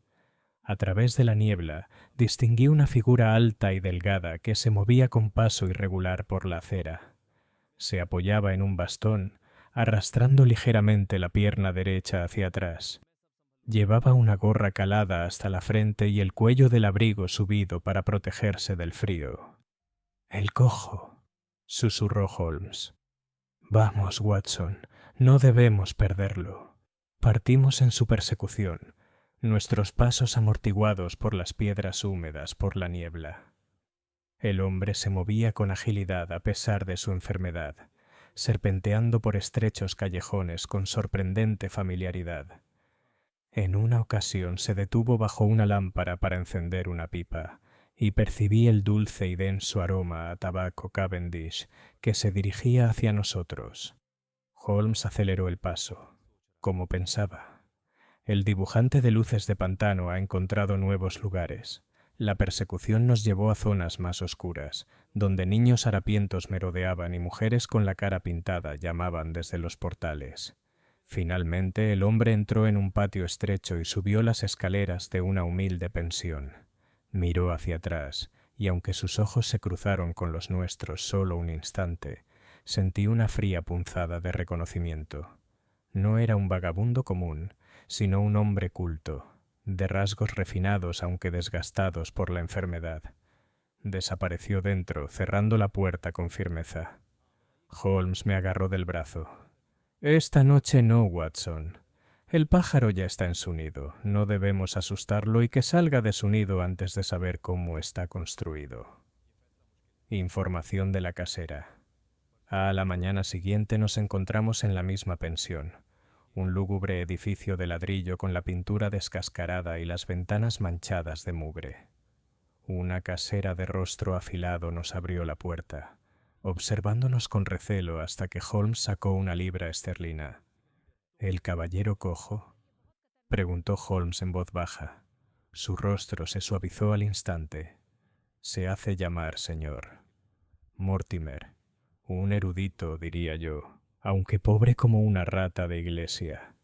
A través de la niebla distinguí una figura alta y delgada que se movía con paso irregular por la acera. Se apoyaba en un bastón, arrastrando ligeramente la pierna derecha hacia atrás. Llevaba una gorra calada hasta la frente y el cuello del abrigo subido para protegerse del frío. «El cojo», susurró Holmes. «Vamos, Watson, no debemos perderlo». Partimos en su persecución, nuestros pasos amortiguados por las piedras húmedas por la niebla. El hombre se movía con agilidad a pesar de su enfermedad, serpenteando por estrechos callejones con sorprendente familiaridad. En una ocasión se detuvo bajo una lámpara para encender una pipa, y percibí el dulce y denso aroma a tabaco Cavendish que se dirigía hacia nosotros. Holmes aceleró el paso, como pensaba. El dibujante de luces de pantano ha encontrado nuevos lugares. La persecución nos llevó a zonas más oscuras, donde niños harapientos merodeaban y mujeres con la cara pintada llamaban desde los portales. Finalmente el hombre entró en un patio estrecho y subió las escaleras de una humilde pensión. Miró hacia atrás, y aunque sus ojos se cruzaron con los nuestros solo un instante, sentí una fría punzada de reconocimiento. No era un vagabundo común, sino un hombre culto, de rasgos refinados aunque desgastados por la enfermedad. Desapareció dentro, cerrando la puerta con firmeza. Holmes me agarró del brazo. «Esta noche no, Watson. El pájaro ya está en su nido. No debemos asustarlo y que salga de su nido antes de saber cómo está construido. Información de la casera. A la mañana siguiente nos encontramos en la misma pensión. Un lúgubre edificio de ladrillo con la pintura descascarada y las ventanas manchadas de mugre. Una casera de rostro afilado nos abrió la puerta, observándonos con recelo hasta que Holmes sacó una libra esterlina. ¿El caballero cojo? Preguntó Holmes en voz baja. Su rostro se suavizó al instante. Se hace llamar, señor. Mortimer. Un erudito, diría yo, aunque pobre como una rata de iglesia.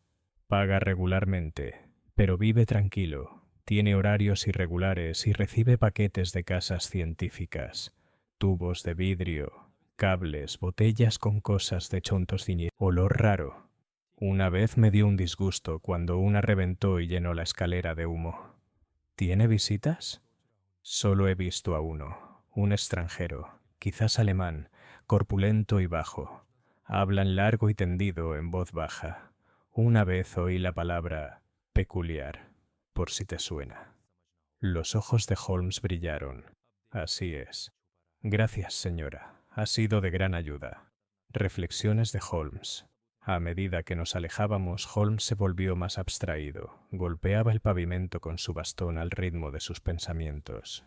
Paga regularmente, pero vive tranquilo. Tiene horarios irregulares y recibe paquetes de casas científicas, tubos de vidrio, cables, botellas con cosas de chontoscini, olor raro. Una vez me dio un disgusto cuando una reventó y llenó la escalera de humo. ¿Tiene visitas? Solo he visto a uno, un extranjero, quizás alemán, corpulento y bajo. Hablan largo y tendido en voz baja. Una vez oí la palabra peculiar, por si te suena. Los ojos de Holmes brillaron. Así es. Gracias, señora. Ha sido de gran ayuda. Reflexiones de Holmes. A medida que nos alejábamos, Holmes se volvió más abstraído. Golpeaba el pavimento con su bastón al ritmo de sus pensamientos.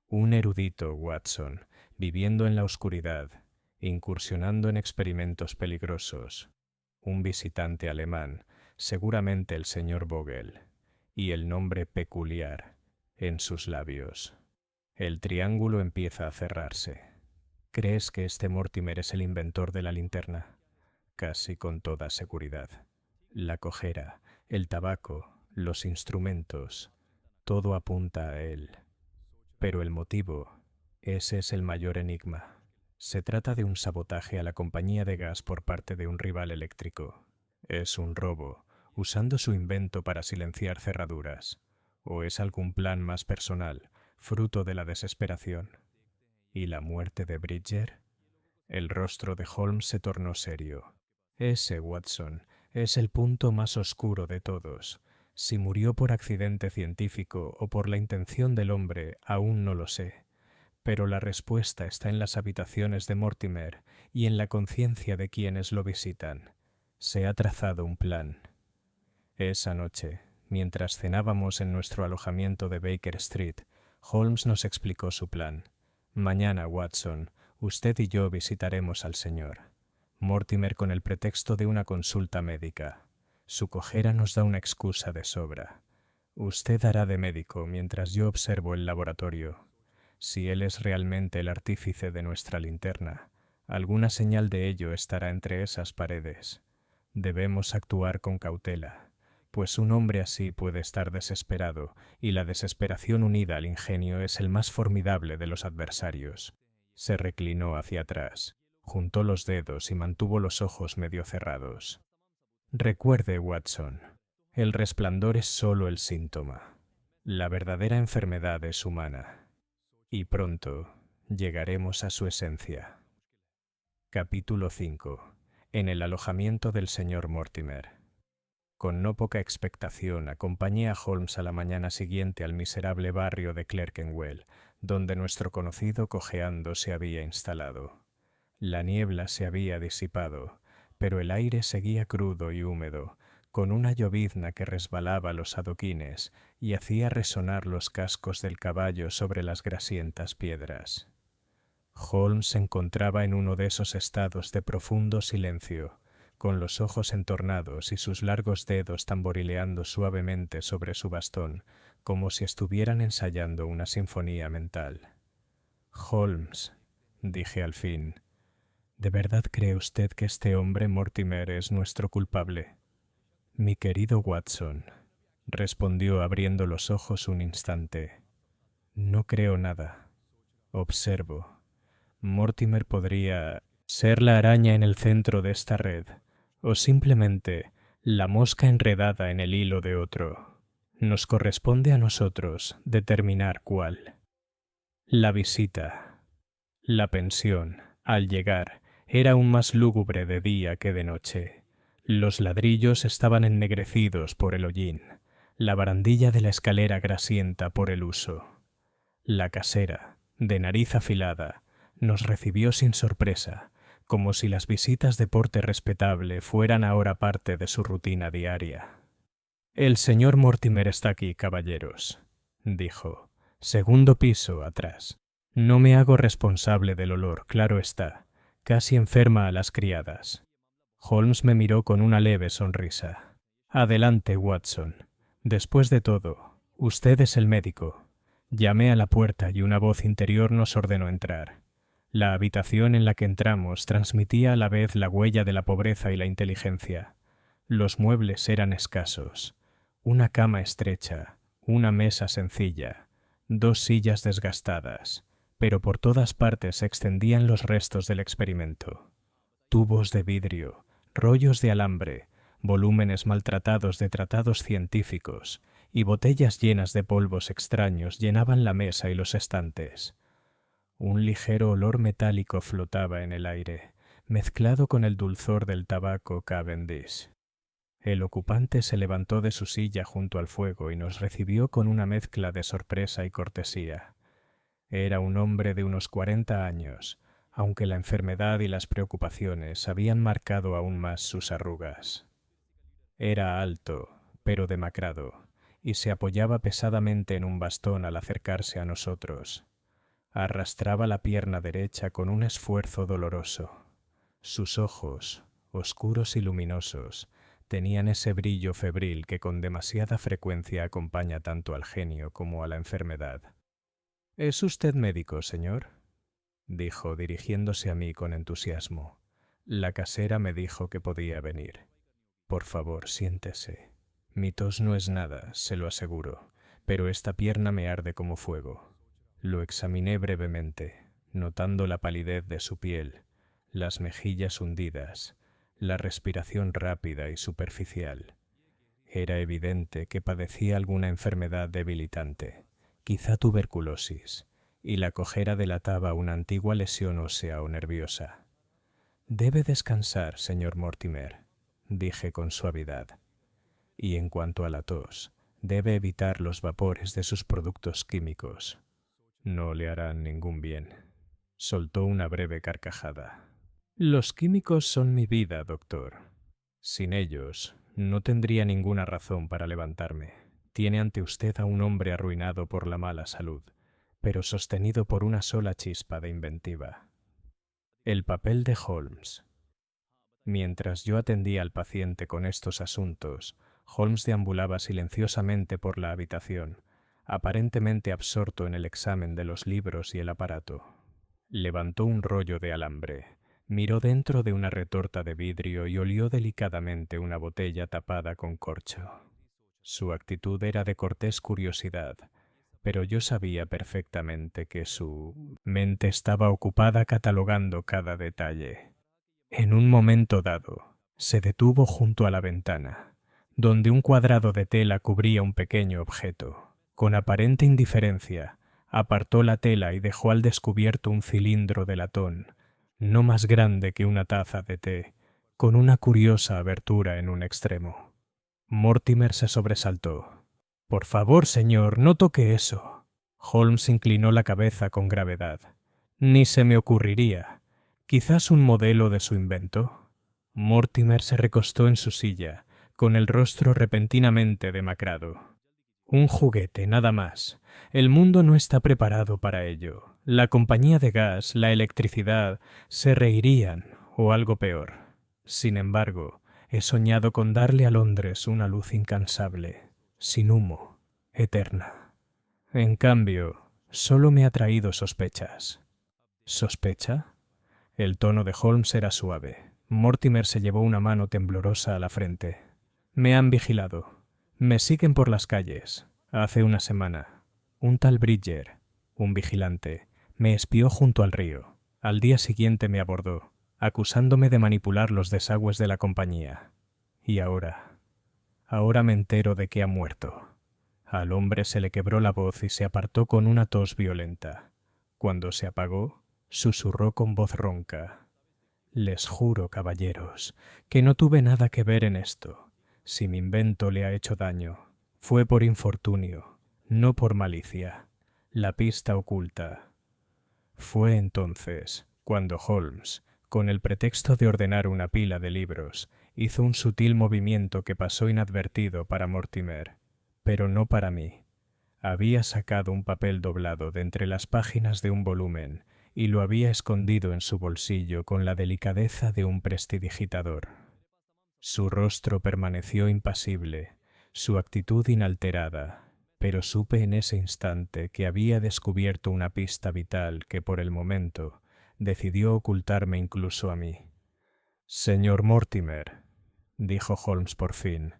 Un erudito, Watson, viviendo en la oscuridad, incursionando en experimentos peligrosos. Un visitante alemán, seguramente el señor Vogel, y el nombre peculiar en sus labios. El triángulo empieza a cerrarse. ¿Crees que este Mortimer es el inventor de la linterna? Casi con toda seguridad. La cojera, el tabaco, los instrumentos, todo apunta a él. Pero el motivo, ese es el mayor enigma. Se trata de un sabotaje a la compañía de gas por parte de un rival eléctrico. Es un robo, usando su invento para silenciar cerraduras. ¿O es algún plan más personal, fruto de la desesperación? ¿Y la muerte de Bridger? El rostro de Holmes se tornó serio. Ese, Watson, es el punto más oscuro de todos. Si murió por accidente científico o por la intención del hombre, aún no lo sé. Pero la respuesta está en las habitaciones de Mortimer y en la conciencia de quienes lo visitan. Se ha trazado un plan. Esa noche, mientras cenábamos en nuestro alojamiento de Baker Street, Holmes nos explicó su plan. Mañana, Watson, usted y yo visitaremos al señor. Mortimer con el pretexto de una consulta médica. Su cojera nos da una excusa de sobra. Usted hará de médico mientras yo observo el laboratorio. Si él es realmente el artífice de nuestra linterna, alguna señal de ello estará entre esas paredes. Debemos actuar con cautela, pues un hombre así puede estar desesperado, y la desesperación unida al ingenio es el más formidable de los adversarios. Se reclinó hacia atrás, juntó los dedos y mantuvo los ojos medio cerrados. Recuerde, Watson, el resplandor es solo el síntoma. La verdadera enfermedad es humana. Y pronto llegaremos a su esencia. Capítulo 5. En el alojamiento del señor Mortimer. Con no poca expectación acompañé a Holmes a la mañana siguiente al miserable barrio de Clerkenwell, donde nuestro conocido cojeando se había instalado. La niebla se había disipado, pero el aire seguía crudo y húmedo, con una llovizna que resbalaba los adoquines y hacía resonar los cascos del caballo sobre las grasientas piedras. Holmes se encontraba en uno de esos estados de profundo silencio, con los ojos entornados y sus largos dedos tamborileando suavemente sobre su bastón, como si estuvieran ensayando una sinfonía mental. «Holmes», dije al fin, ¿de verdad cree usted que este hombre Mortimer es nuestro culpable? Mi querido Watson, respondió abriendo los ojos un instante, no creo nada. Observo. Mortimer podría ser la araña en el centro de esta red, o simplemente la mosca enredada en el hilo de otro. Nos corresponde a nosotros determinar cuál. La visita, la pensión, al llegar, era aún más lúgubre de día que de noche. Los ladrillos estaban ennegrecidos por el hollín, la barandilla de la escalera grasienta por el uso. La casera, de nariz afilada, nos recibió sin sorpresa, como si las visitas de porte respetable fueran ahora parte de su rutina diaria. «El señor Mortimer está aquí, caballeros», dijo. «Segundo piso, atrás. No me hago responsable del olor, claro está. Casi enferma a las criadas». Holmes me miró con una leve sonrisa. «Adelante, Watson. Después de todo, usted es el médico». Llamé a la puerta y una voz interior nos ordenó entrar. La habitación en la que entramos transmitía a la vez la huella de la pobreza y la inteligencia. Los muebles eran escasos. Una cama estrecha, una mesa sencilla, 2 sillas desgastadas, pero por todas partes se extendían los restos del experimento. Tubos de vidrio, rollos de alambre, volúmenes maltratados de tratados científicos y botellas llenas de polvos extraños llenaban la mesa y los estantes. Un ligero olor metálico flotaba en el aire, mezclado con el dulzor del tabaco Cavendish. El ocupante se levantó de su silla junto al fuego y nos recibió con una mezcla de sorpresa y cortesía. Era un hombre de unos 40 años, aunque la enfermedad y las preocupaciones habían marcado aún más sus arrugas. Era alto, pero demacrado, y se apoyaba pesadamente en un bastón al acercarse a nosotros. Arrastraba la pierna derecha con un esfuerzo doloroso. Sus ojos, oscuros y luminosos, tenían ese brillo febril que con demasiada frecuencia acompaña tanto al genio como a la enfermedad. «¿Es usted médico, señor?», dijo, dirigiéndose a mí con entusiasmo. La casera me dijo que podía venir. «Por favor, siéntese. Mi tos no es nada, se lo aseguro, pero esta pierna me arde como fuego». Lo examiné brevemente, notando la palidez de su piel, las mejillas hundidas, la respiración rápida y superficial. Era evidente que padecía alguna enfermedad debilitante, quizá tuberculosis, y la cojera delataba una antigua lesión ósea o nerviosa. «Debe descansar, señor Mortimer», dije con suavidad. «Y en cuanto a la tos, debe evitar los vapores de sus productos químicos. No le harán ningún bien». Soltó una breve carcajada. «Los químicos son mi vida, doctor. Sin ellos, no tendría ninguna razón para levantarme. Tiene ante usted a un hombre arruinado por la mala salud, pero sostenido por una sola chispa de inventiva». El papel de Holmes. Mientras yo atendía al paciente con estos asuntos, Holmes deambulaba silenciosamente por la habitación, aparentemente absorto en el examen de los libros y el aparato. Levantó un rollo de alambre, miró dentro de una retorta de vidrio y olió delicadamente una botella tapada con corcho. Su actitud era de cortés curiosidad, pero yo sabía perfectamente que su mente estaba ocupada catalogando cada detalle. En un momento dado, se detuvo junto a la ventana, donde un cuadrado de tela cubría un pequeño objeto. Con aparente indiferencia, apartó la tela y dejó al descubierto un cilindro de latón, no más grande que una taza de té, con una curiosa abertura en un extremo. Mortimer se sobresaltó. «Por favor, señor, no toque eso». Holmes inclinó la cabeza con gravedad. «Ni se me ocurriría. Quizás un modelo de su invento». Mortimer se recostó en su silla, con el rostro repentinamente demacrado. «Un juguete, nada más. El mundo no está preparado para ello. La compañía de gas, la electricidad, se reirían, o algo peor. Sin embargo, he soñado con darle a Londres una luz incansable, sin humo, eterna. En cambio, solo me ha traído sospechas». «¿Sospecha?». El tono de Holmes era suave. Mortimer se llevó una mano temblorosa a la frente. «Me han vigilado. Me siguen por las calles. Hace una semana. Un tal Bridger, un vigilante, me espió junto al río. Al día siguiente me abordó, acusándome de manipular los desagües de la compañía. Y ahora me entero de que ha muerto». Al hombre se le quebró la voz y se apartó con una tos violenta. Cuando se apagó, susurró con voz ronca: Les juro, caballeros, que no tuve nada que ver en esto. Si mi invento le ha hecho daño, fue por infortunio, no por malicia. La pista oculta. Fue entonces cuando Holmes, con el pretexto de ordenar una pila de libros, hizo un sutil movimiento que pasó inadvertido para Mortimer, pero no para mí. Había sacado un papel doblado de entre las páginas de un volumen y lo había escondido en su bolsillo con la delicadeza de un prestidigitador. Su rostro permaneció impasible, su actitud inalterada, pero supe en ese instante que había descubierto una pista vital que por el momento decidió ocultarme incluso a mí. «Señor Mortimer», dijo Holmes por fin,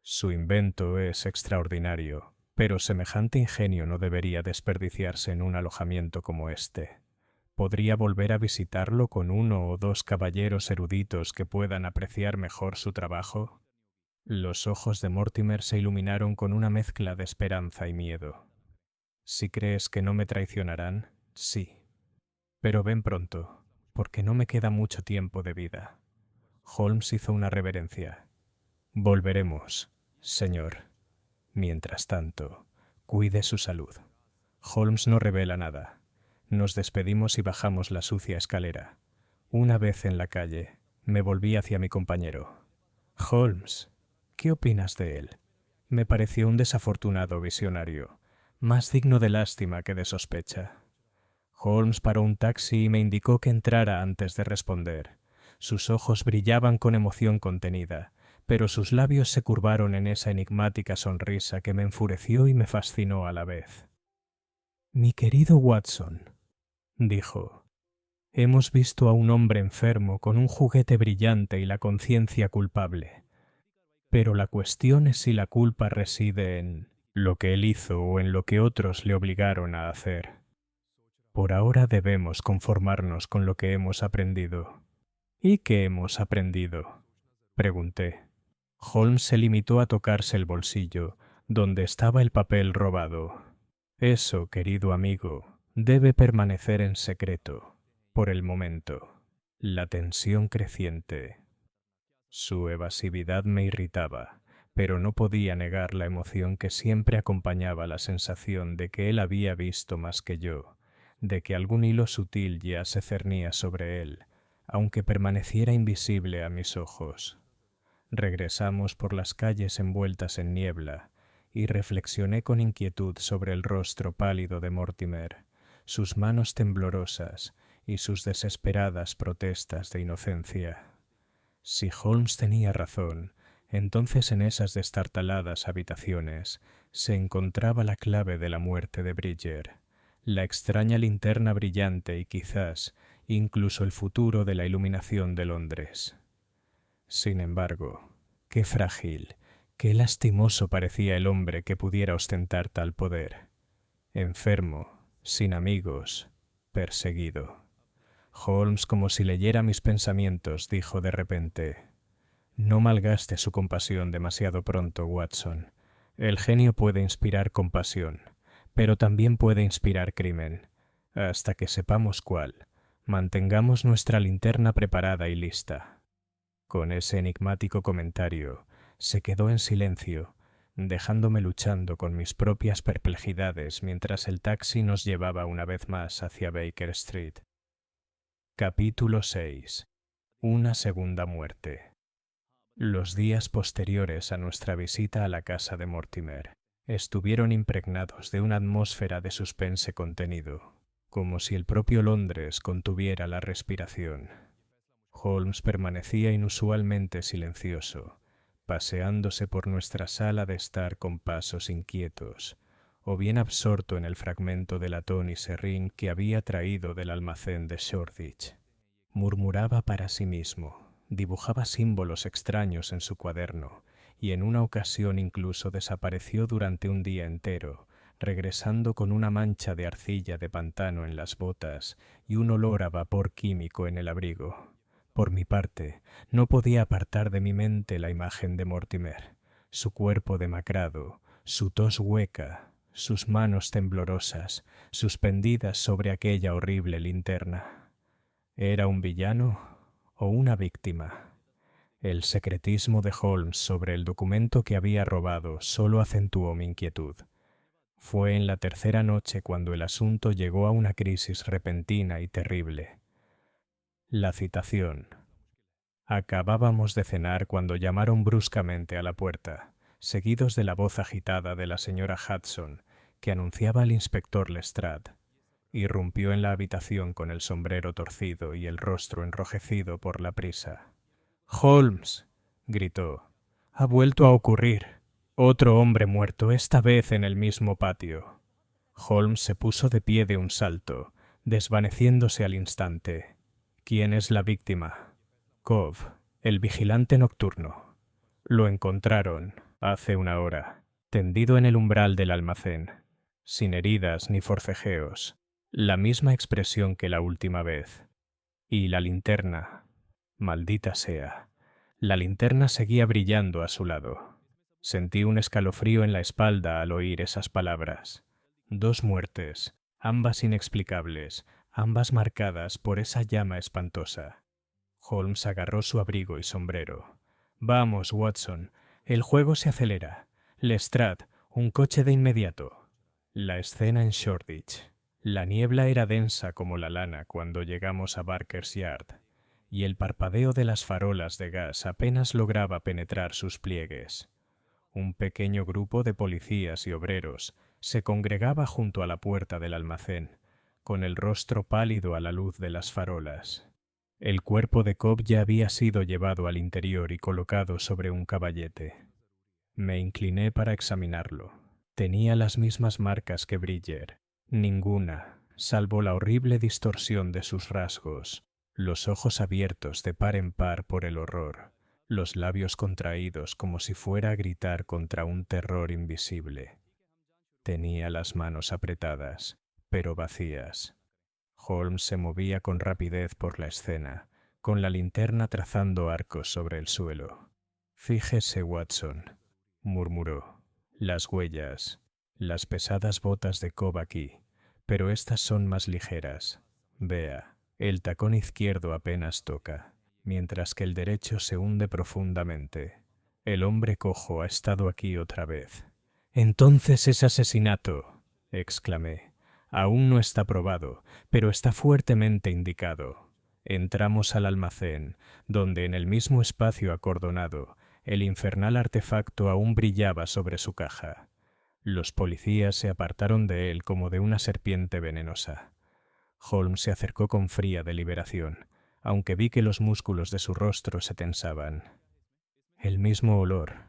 «su invento es extraordinario, pero semejante ingenio no debería desperdiciarse en un alojamiento como este. ¿Podría volver a visitarlo con uno o dos caballeros eruditos que puedan apreciar mejor su trabajo?» Los ojos de Mortimer se iluminaron con una mezcla de esperanza y miedo. «Si crees que no me traicionarán, sí. Pero ven pronto, porque no me queda mucho tiempo de vida». Holmes hizo una reverencia. «Volveremos, señor. Mientras tanto, cuide su salud». Holmes no revela nada. Nos despedimos y bajamos la sucia escalera. Una vez en la calle, me volví hacia mi compañero. «Holmes, ¿qué opinas de él?» Me pareció un desafortunado visionario, más digno de lástima que de sospecha. Holmes paró un taxi y me indicó que entrara antes de responder. Sus ojos brillaban con emoción contenida, pero sus labios se curvaron en esa enigmática sonrisa que me enfureció y me fascinó a la vez. «Mi querido Watson», dijo, «hemos visto a un hombre enfermo con un juguete brillante y la conciencia culpable. Pero la cuestión es si la culpa reside en lo que él hizo o en lo que otros le obligaron a hacer. Por ahora debemos conformarnos con lo que hemos aprendido». «¿Y qué hemos aprendido?», pregunté. Holmes se limitó a tocarse el bolsillo, donde estaba el papel robado. «Eso, querido amigo, debe permanecer en secreto, por el momento». La tensión creciente. Su evasividad me irritaba, pero no podía negar la emoción que siempre acompañaba la sensación de que él había visto más que yo, de que algún hilo sutil ya se cernía sobre él, aunque permaneciera invisible a mis ojos. Regresamos por las calles envueltas en niebla, y reflexioné con inquietud sobre el rostro pálido de Mortimer, sus manos temblorosas y sus desesperadas protestas de inocencia. Si Holmes tenía razón, entonces en esas destartaladas habitaciones se encontraba la clave de la muerte de Bridger, la extraña linterna brillante y quizás incluso el futuro de la iluminación de Londres. Sin embargo, qué frágil, qué lastimoso parecía el hombre que pudiera ostentar tal poder. Enfermo, sin amigos, perseguido. Holmes, como si leyera mis pensamientos, dijo de repente: «No malgaste su compasión demasiado pronto, Watson. El genio puede inspirar compasión, pero también puede inspirar crimen. Hasta que sepamos cuál, mantengamos nuestra linterna preparada y lista». Con ese enigmático comentario, se quedó en silencio, dejándome luchando con mis propias perplejidades mientras el taxi nos llevaba una vez más hacia Baker Street. Capítulo 6. Una segunda muerte. Los días posteriores a nuestra visita a la casa de Mortimer estuvieron impregnados de una atmósfera de suspense contenido, como si el propio Londres contuviera la respiración. Holmes permanecía inusualmente silencioso, paseándose por nuestra sala de estar con pasos inquietos, o bien absorto en el fragmento de latón y serrín que había traído del almacén de Shoreditch. Murmuraba para sí mismo, dibujaba símbolos extraños en su cuaderno, y en una ocasión incluso desapareció durante un día entero, regresando con una mancha de arcilla de pantano en las botas y un olor a vapor químico en el abrigo. Por mi parte, no podía apartar de mi mente la imagen de Mortimer, su cuerpo demacrado, su tos hueca, sus manos temblorosas, suspendidas sobre aquella horrible linterna. ¿Era un villano o una víctima. El secretismo de Holmes sobre el documento que había robado solo acentuó mi inquietud. Fue en la tercera noche cuando el asunto llegó a una crisis repentina y terrible. La citación. Acabábamos de cenar cuando llamaron bruscamente a la puerta, seguidos de la voz agitada de la señora Hudson, que anunciaba al inspector Lestrade. Irrumpió en la habitación con el sombrero torcido y el rostro enrojecido por la prisa. «Holmes», gritó, «ha vuelto a ocurrir. Otro hombre muerto, esta vez en el mismo patio». Holmes se puso de pie de un salto, desvaneciéndose al instante. «¿Quién es la víctima?» «Cobb, el vigilante nocturno. Lo encontraron hace una hora, tendido en el umbral del almacén, sin heridas ni forcejeos, la misma expresión que la última vez. Y la linterna, maldita sea, la linterna seguía brillando a su lado. Sentí un escalofrío en la espalda al oír esas palabras. 2 muertes, ambas inexplicables, ambas marcadas por esa llama espantosa. Holmes agarró su abrigo y sombrero. «Vamos, Watson, el juego se acelera. Lestrade, un coche de inmediato». La escena en Shoreditch. La niebla era densa como la lana cuando llegamos a Barker's Yard, y el parpadeo de las farolas de gas apenas lograba penetrar sus pliegues. Un pequeño grupo de policías y obreros se congregaba junto a la puerta del almacén, con el rostro pálido a la luz de las farolas. El cuerpo de Cobb ya había sido llevado al interior y colocado sobre un caballete. Me incliné para examinarlo. Tenía las mismas marcas que Bridger. Ninguna, salvo la horrible distorsión de sus rasgos, los ojos abiertos de par en par por el horror, los labios contraídos como si fuera a gritar contra un terror invisible. Tenía las manos apretadas, pero vacías. Holmes se movía con rapidez por la escena, con la linterna trazando arcos sobre el suelo. «Fíjese, Watson», murmuró, «las huellas, las pesadas botas de Cobb aquí, pero estas son más ligeras. Vea, el tacón izquierdo apenas toca, mientras que el derecho se hunde profundamente. El hombre cojo ha estado aquí otra vez». «Entonces es asesinato», exclamé. «Aún no está probado, pero está fuertemente indicado». Entramos al almacén, donde en el mismo espacio acordonado, el infernal artefacto aún brillaba sobre su caja. Los policías se apartaron de él como de una serpiente venenosa. Holmes se acercó con fría deliberación, aunque vi que los músculos de su rostro se tensaban. «El mismo olor»,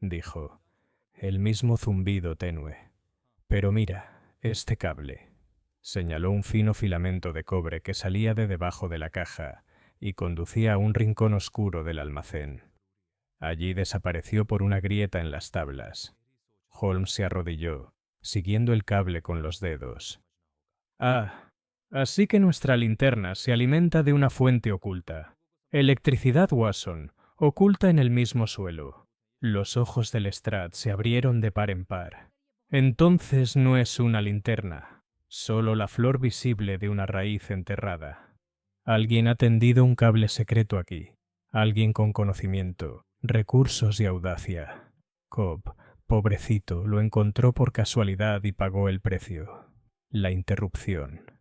dijo, «el mismo zumbido tenue. Pero mira, este cable». Señaló un fino filamento de cobre que salía de debajo de la caja y conducía a un rincón oscuro del almacén. Allí desapareció por una grieta en las tablas. Holmes se arrodilló, siguiendo el cable con los dedos. «Ah, así que nuestra linterna se alimenta de una fuente oculta. Electricidad, Watson, oculta en el mismo suelo». Los ojos de Lestrade se abrieron de par en par. «Entonces no es una linterna, solo la flor visible de una raíz enterrada. Alguien ha tendido un cable secreto aquí, alguien con conocimiento, recursos y audacia. Cobb, pobrecito, lo encontró por casualidad y pagó el precio». La interrupción.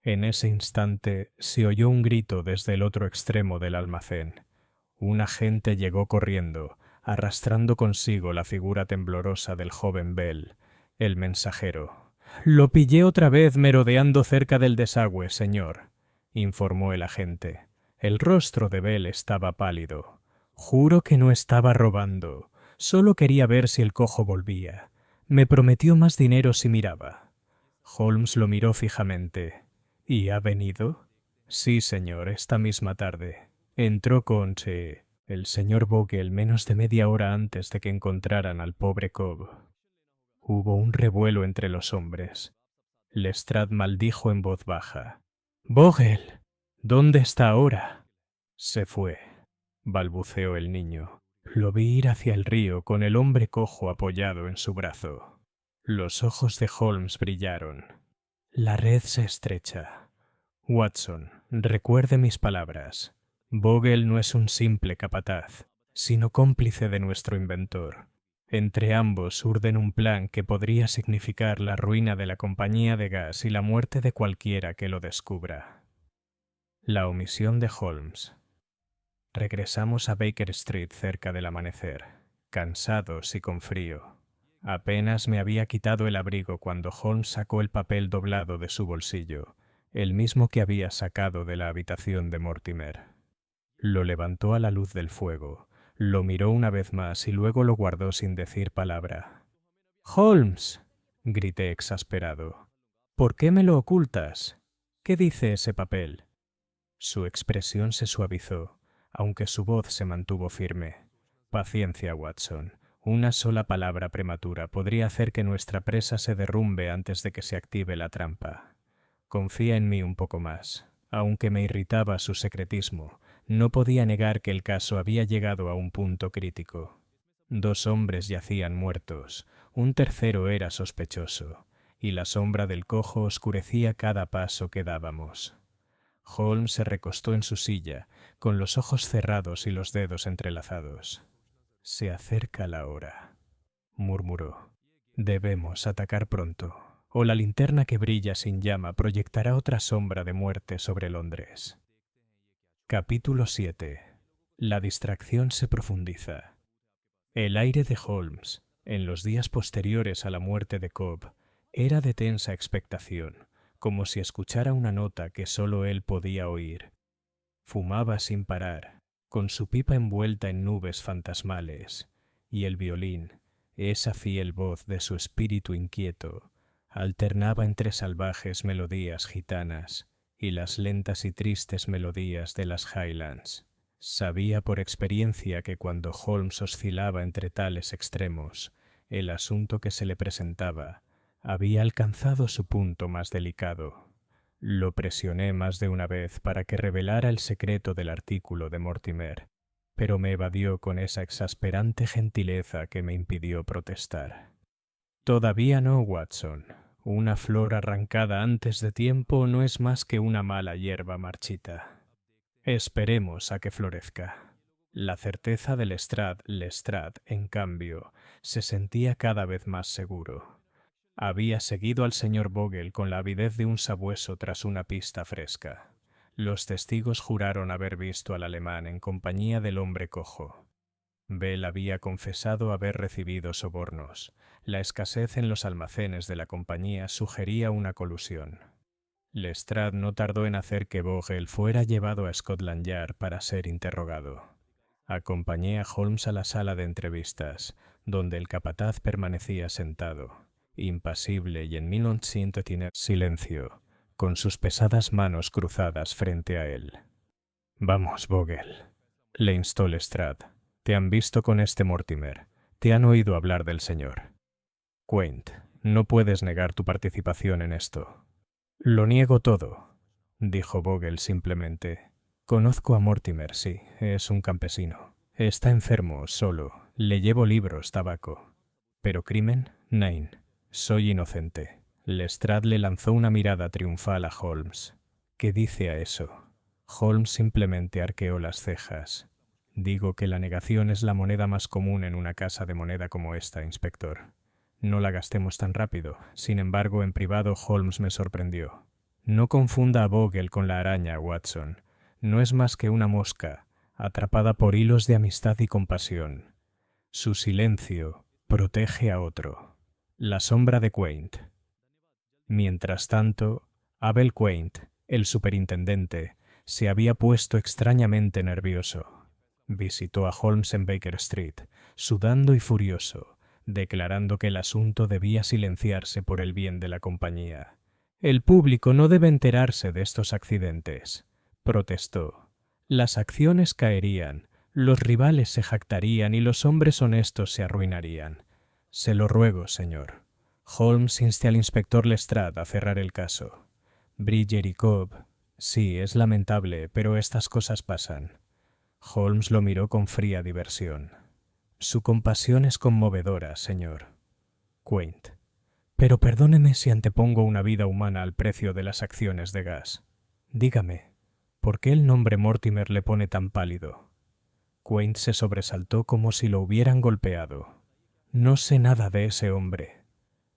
En ese instante se oyó un grito desde el otro extremo del almacén. Un agente llegó corriendo, arrastrando consigo la figura temblorosa del joven Bell, el mensajero. «Lo pillé otra vez merodeando cerca del desagüe, señor», informó el agente. El rostro de Bell estaba pálido. «Juro que no estaba robando. Solo quería ver si el cojo volvía. Me prometió más dinero si miraba». Holmes lo miró fijamente. «¿Y ha venido?» «Sí, señor, esta misma tarde. Entró con el señor Vogel menos de media hora antes de que encontraran al pobre Cobb». Hubo un revuelo entre los hombres. Lestrade maldijo en voz baja. «Vogel, ¿dónde está ahora?» «Se fue», balbuceó el niño. «Lo vi ir hacia el río con el hombre cojo apoyado en su brazo». Los ojos de Holmes brillaron. «La red se estrecha. Watson, recuerde mis palabras. Vogel no es un simple capataz, sino cómplice de nuestro inventor. Entre ambos urden un plan que podría significar la ruina de la compañía de gas y la muerte de cualquiera que lo descubra. La omisión de Holmes. Regresamos a Baker Street cerca del amanecer, cansados y con frío. Apenas me había quitado el abrigo cuando Holmes sacó el papel doblado de su bolsillo, el mismo que había sacado de la habitación de Mortimer. Lo levantó a la luz del fuego, lo miró una vez más y luego lo guardó sin decir palabra. «¡Holmes!», grité exasperado. «¿Por qué me lo ocultas? ¿Qué dice ese papel?». Su expresión se suavizó, aunque su voz se mantuvo firme. «Paciencia, Watson. Una sola palabra prematura podría hacer que nuestra presa se derrumbe antes de que se active la trampa. Confía en mí un poco más». Aunque me irritaba su secretismo, no podía negar que el caso había llegado a un punto crítico. 2 hombres yacían muertos, un tercero era sospechoso, y la sombra del cojo oscurecía cada paso que dábamos. Holmes se recostó en su silla, con los ojos cerrados y los dedos entrelazados. «Se acerca la hora», murmuró. «Debemos atacar pronto, o la linterna que brilla sin llama proyectará otra sombra de muerte sobre Londres». Capítulo 7. La distracción se profundiza. El aire de Holmes, en los días posteriores a la muerte de Cobb, era de tensa expectación, como si escuchara una nota que solo él podía oír. Fumaba sin parar, con su pipa envuelta en nubes fantasmales, y el violín, esa fiel voz de su espíritu inquieto, alternaba entre salvajes melodías gitanas y las lentas y tristes melodías de las Highlands. Sabía por experiencia que cuando Holmes oscilaba entre tales extremos, el asunto que se le presentaba había alcanzado su punto más delicado. Lo presioné más de una vez para que revelara el secreto del artículo de Mortimer, pero me evadió con esa exasperante gentileza que me impidió protestar. «Todavía no, Watson. Una flor arrancada antes de tiempo no es más que una mala hierba marchita. Esperemos a que florezca». La certeza de Lestrade, en cambio, se sentía cada vez más seguro. Había seguido al señor Vogel con la avidez de un sabueso tras una pista fresca. Los testigos juraron haber visto al alemán en compañía del hombre cojo. Bell había confesado haber recibido sobornos. La escasez en los almacenes de la compañía sugería una colusión. Lestrade no tardó en hacer que Vogel fuera llevado a Scotland Yard para ser interrogado. Acompañé a Holmes a la sala de entrevistas, donde el capataz permanecía sentado, impasible y en silencio, con sus pesadas manos cruzadas frente a él. «Vamos, Vogel», le instó Lestrade. «Te han visto con este Mortimer. Te han oído hablar del señor. Quaint, no puedes negar tu participación en esto». «Lo niego todo», dijo Vogel simplemente. «Conozco a Mortimer, sí, es un campesino. Está enfermo, solo. Le llevo libros, tabaco. Pero crimen, nein. Soy inocente». Lestrade le lanzó una mirada triunfal a Holmes. «¿Qué dice a eso?». Holmes simplemente arqueó las cejas. «Digo que la negación es la moneda más común en una casa de moneda como esta, inspector. No la gastemos tan rápido». Sin embargo, en privado Holmes me sorprendió. «No confunda a Vogel con la araña, Watson. No es más que una mosca, atrapada por hilos de amistad y compasión. Su silencio protege a otro. La sombra de Quaint». Mientras tanto, Abel Quaint, el superintendente, se había puesto extrañamente nervioso. Visitó a Holmes en Baker Street, sudando y furioso, declarando que el asunto debía silenciarse por el bien de la compañía. «El público no debe enterarse de estos accidentes», protestó. «Las acciones caerían, los rivales se jactarían y los hombres honestos se arruinarían. Se lo ruego, señor». Holmes inste al inspector Lestrade a cerrar el caso. «Bridger y Cobb. Sí, es lamentable, pero estas cosas pasan». Holmes lo miró con fría diversión. «Su compasión es conmovedora, señor Quaint. Pero perdóneme si antepongo una vida humana al precio de las acciones de gas. Dígame, ¿Por qué el nombre Mortimer le pone tan pálido? Quaint se sobresaltó como si lo hubieran golpeado. «No sé nada de ese hombre»,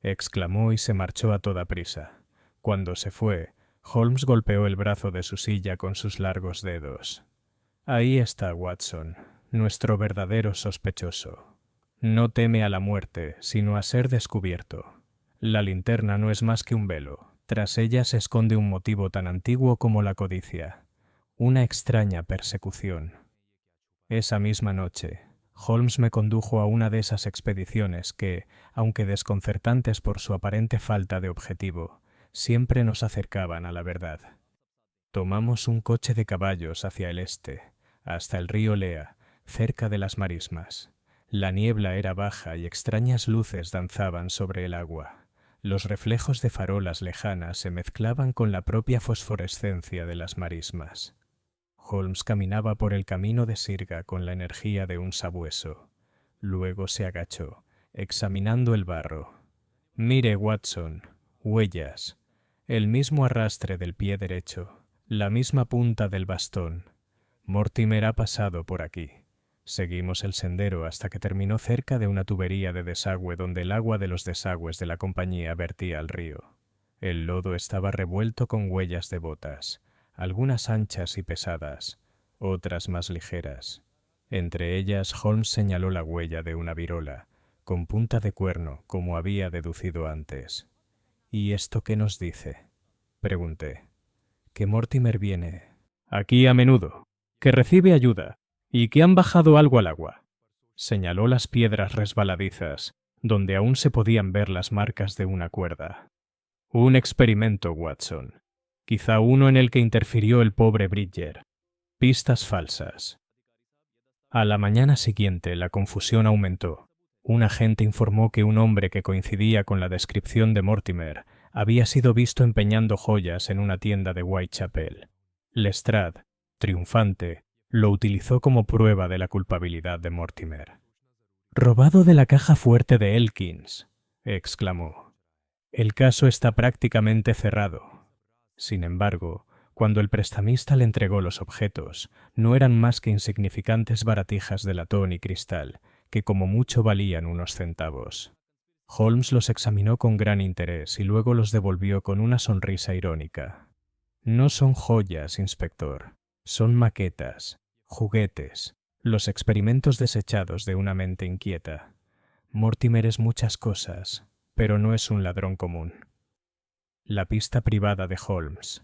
exclamó y se marchó a toda prisa. Cuando se fue, Holmes golpeó el brazo de su silla con sus largos dedos. «Ahí está Watson, nuestro verdadero sospechoso. No teme a la muerte, sino a ser descubierto. La linterna no es más que un velo. Tras ella se esconde un motivo tan antiguo como la codicia. Una extraña persecución». Esa misma noche, Holmes me condujo a una de esas expediciones que, aunque desconcertantes por su aparente falta de objetivo, siempre nos acercaban a la verdad. Tomamos un coche de caballos hacia el este, hasta el río Lea, cerca de las marismas. La niebla era baja y extrañas luces danzaban sobre el agua. Los reflejos de farolas lejanas se mezclaban con la propia fosforescencia de las marismas. Holmes caminaba por el camino de sirga con la energía de un sabueso. Luego se agachó, examinando el barro. «Mire, Watson, huellas. El mismo arrastre del pie derecho, la misma punta del bastón. Mortimer ha pasado por aquí». Seguimos el sendero hasta que terminó cerca de una tubería de desagüe donde el agua de los desagües de la compañía vertía al río. El lodo estaba revuelto con huellas de botas, algunas anchas y pesadas, otras más ligeras. Entre ellas Holmes señaló la huella de una virola, con punta de cuerno, como había deducido antes. «¿Y esto qué nos dice?», pregunté. «Que Mortimer viene aquí a menudo, que recibe ayuda y que han bajado algo al agua». Señaló las piedras resbaladizas, donde aún se podían ver las marcas de una cuerda. «Un experimento, Watson. Quizá uno en el que interfirió el pobre Bridger. Pistas falsas». A la mañana siguiente la confusión aumentó. Un agente informó que un hombre que coincidía con la descripción de Mortimer había sido visto empeñando joyas en una tienda de Whitechapel. Lestrade, triunfante, lo utilizó como prueba de la culpabilidad de Mortimer. «Robado de la caja fuerte de Elkins», exclamó. «El caso está prácticamente cerrado». Sin embargo, cuando el prestamista le entregó los objetos, no eran más que insignificantes baratijas de latón y cristal, que como mucho valían unos centavos. Holmes los examinó con gran interés y luego los devolvió con una sonrisa irónica. «No son joyas, inspector. Son maquetas, juguetes, los experimentos desechados de una mente inquieta. Mortimer es muchas cosas, pero no es un ladrón común». La pista privada de Holmes.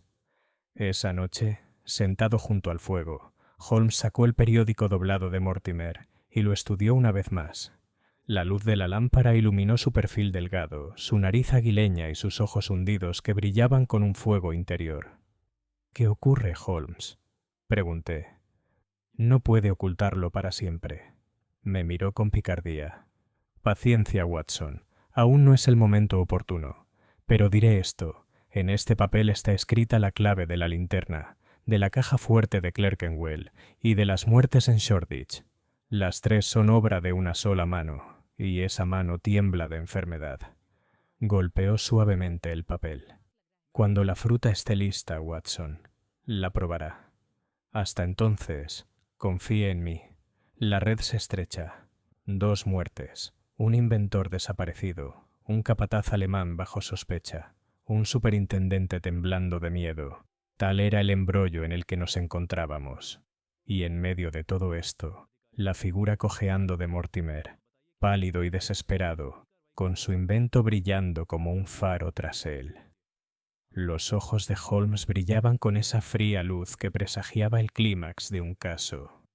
Esa noche, sentado junto al fuego, Holmes sacó el periódico doblado de Mortimer y lo estudió una vez más. La luz de la lámpara iluminó su perfil delgado, su nariz aguileña y sus ojos hundidos que brillaban con un fuego interior. «¿Qué ocurre, Holmes?», pregunté. «No puede ocultarlo para siempre». Me miró con picardía. «Paciencia, Watson. Aún no es el momento oportuno. Pero diré esto. En este papel está escrita la clave de la linterna, de la caja fuerte de Clerkenwell y de las muertes en Shoreditch. Las tres son obra de una sola mano, y esa mano tiembla de enfermedad». Golpeó suavemente el papel. «Cuando la fruta esté lista, Watson, la probará. Hasta entonces, confíe en mí. La red se estrecha. 2 muertes, un inventor desaparecido, un capataz alemán bajo sospecha, un superintendente temblando de miedo. Tal era el embrollo en el que nos encontrábamos. Y en medio de todo esto, la figura cojeando de Mortimer, pálido y desesperado, con su invento brillando como un faro tras él». Los ojos de Holmes brillaban con esa fría luz que presagiaba el clímax de un caso.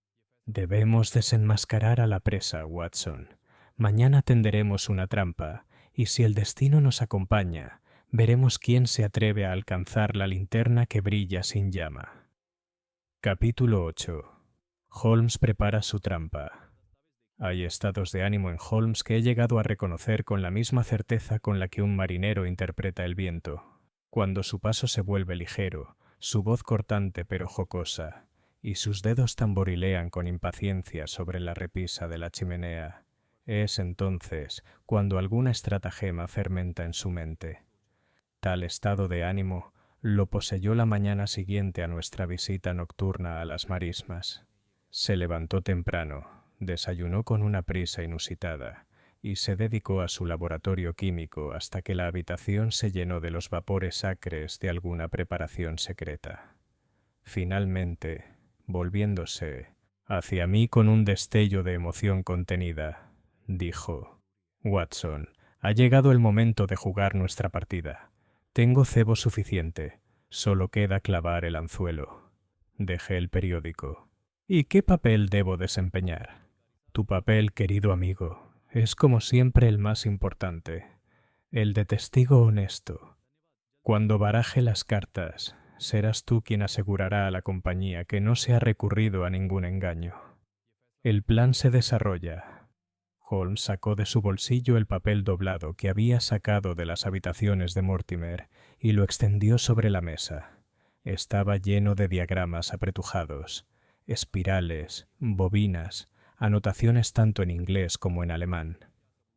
«Debemos desenmascarar a la presa, Watson. Mañana tenderemos una trampa, y si el destino nos acompaña, veremos quién se atreve a alcanzar la linterna que brilla sin llama». Capítulo 8. Holmes prepara su trampa. Hay estados de ánimo en Holmes que he llegado a reconocer con la misma certeza con la que un marinero interpreta el viento. Cuando su paso se vuelve ligero, su voz cortante pero jocosa, y sus dedos tamborilean con impaciencia sobre la repisa de la chimenea, es entonces cuando alguna estratagema fermenta en su mente. Tal estado de ánimo lo poseyó la mañana siguiente a nuestra visita nocturna a las marismas. Se levantó temprano, desayunó con una prisa inusitada y se dedicó a su laboratorio químico hasta que la habitación se llenó de los vapores acres de alguna preparación secreta. Finalmente, volviéndose hacia mí con un destello de emoción contenida, dijo: «Watson, ha llegado el momento de jugar nuestra partida. Tengo cebo suficiente, solo queda clavar el anzuelo». Dejé el periódico. «¿Y qué papel debo desempeñar?» «Tu papel, querido amigo, es como siempre el más importante, el de testigo honesto. Cuando baraje las cartas, serás tú quien asegurará a la compañía que no se ha recurrido a ningún engaño. El plan se desarrolla». Holmes sacó de su bolsillo el papel doblado que había sacado de las habitaciones de Mortimer y lo extendió sobre la mesa. Estaba lleno de diagramas apretujados, espirales, bobinas, anotaciones tanto en inglés como en alemán.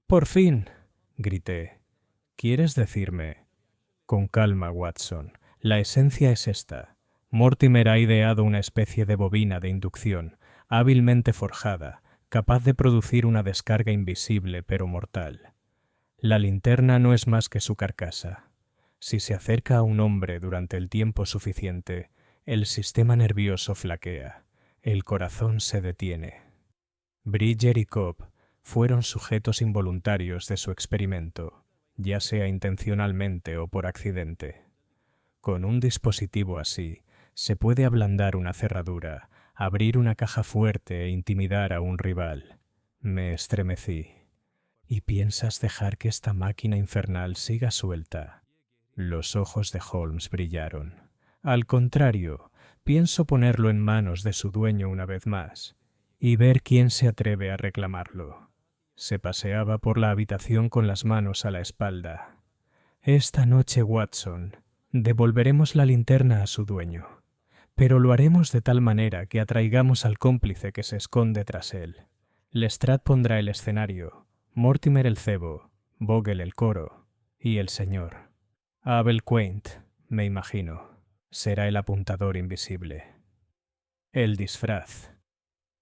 «¡Por fin!», grité. «¿Quieres decirme?» «Con calma, Watson. La esencia es esta. Mortimer ha ideado una especie de bobina de inducción, hábilmente forjada, capaz de producir una descarga invisible pero mortal. La linterna no es más que su carcasa. Si se acerca a un hombre durante el tiempo suficiente, el sistema nervioso flaquea, el corazón se detiene». Bridger y Cobb fueron sujetos involuntarios de su experimento, ya sea intencionalmente o por accidente. Con un dispositivo así, se puede ablandar una cerradura, abrir una caja fuerte e intimidar a un rival. Me estremecí. «¿Y piensas dejar que esta máquina infernal siga suelta?» Los ojos de Holmes brillaron. «Al contrario, pienso ponerlo en manos de su dueño una vez más y ver quién se atreve a reclamarlo». Se paseaba por la habitación con las manos a la espalda. «Esta noche, Watson, devolveremos la linterna a su dueño, pero lo haremos de tal manera que atraigamos al cómplice que se esconde tras él. Lestrade pondrá el escenario, Mortimer el cebo, Bogle el coro y el señor Abel Quaint, me imagino, será el apuntador invisible. El disfraz».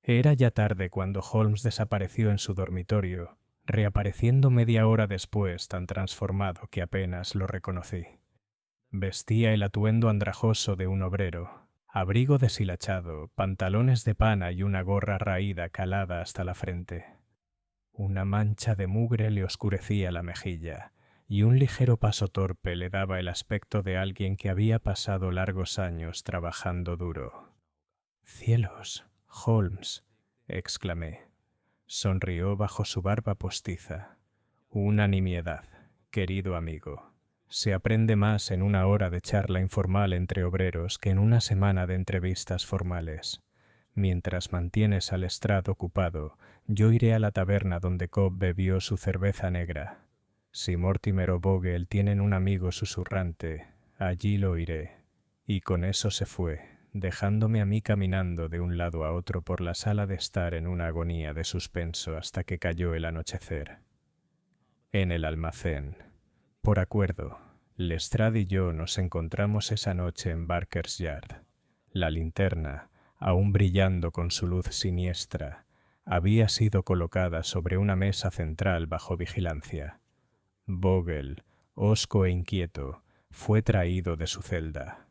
Era ya tarde cuando Holmes desapareció en su dormitorio, reapareciendo media hora después tan transformado que apenas lo reconocí. Vestía el atuendo andrajoso de un obrero, abrigo deshilachado, pantalones de pana y una gorra raída calada hasta la frente. Una mancha de mugre le oscurecía la mejilla, y un ligero paso torpe le daba el aspecto de alguien que había pasado largos años trabajando duro. «¡Cielos, Holmes!», exclamé. Sonrió bajo su barba postiza. «Una nimiedad, querido amigo. Se aprende más en una hora de charla informal entre obreros que en una semana de entrevistas formales. Mientras mantienes al Lestrade ocupado, yo iré a la taberna donde Cobb bebió su cerveza negra. Si Mortimer o Bogle tienen un amigo susurrante, allí lo iré». Y con eso se fue, dejándome a mí caminando de un lado a otro por la sala de estar en una agonía de suspenso hasta que cayó el anochecer. En el almacén, por acuerdo, Lestrade y yo nos encontramos esa noche en Barker's Yard. La linterna, aún brillando con su luz siniestra, había sido colocada sobre una mesa central bajo vigilancia. Bogle, hosco e inquieto, fue traído de su celda.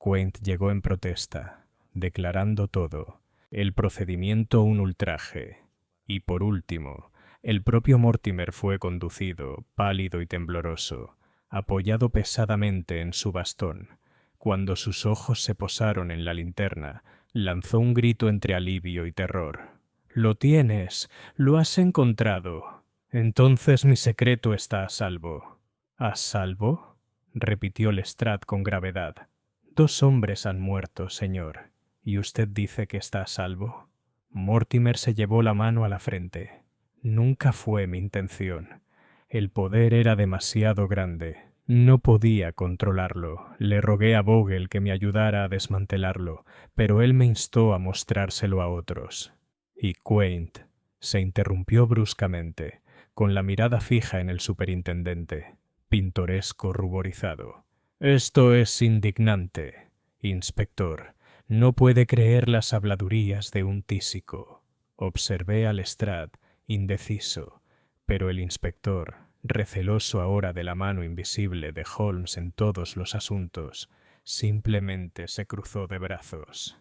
Quaint llegó en protesta, declarando todo, el procedimiento un ultraje, y por último, el propio Mortimer fue conducido, pálido y tembloroso, apoyado pesadamente en su bastón. Cuando sus ojos se posaron en la linterna, lanzó un grito entre alivio y terror. «¡Lo tienes! ¡Lo has encontrado! Entonces mi secreto está a salvo». «¿A salvo?», repitió Lestrade con gravedad. «2 hombres han muerto, señor, ¿y usted dice que está a salvo?». Mortimer se llevó la mano a la frente. «Nunca fue mi intención. El poder era demasiado grande. No podía controlarlo. Le rogué a Bogle que me ayudara a desmantelarlo, pero él me instó a mostrárselo a otros». Y Quaint se interrumpió bruscamente, con la mirada fija en el superintendente, pintoresco, ruborizado. Esto es indignante, inspector. No puede creer las habladurías de un tísico. Observé a Lestrade, indeciso, pero el inspector, receloso ahora de la mano invisible de Holmes en todos los asuntos, simplemente se cruzó de brazos.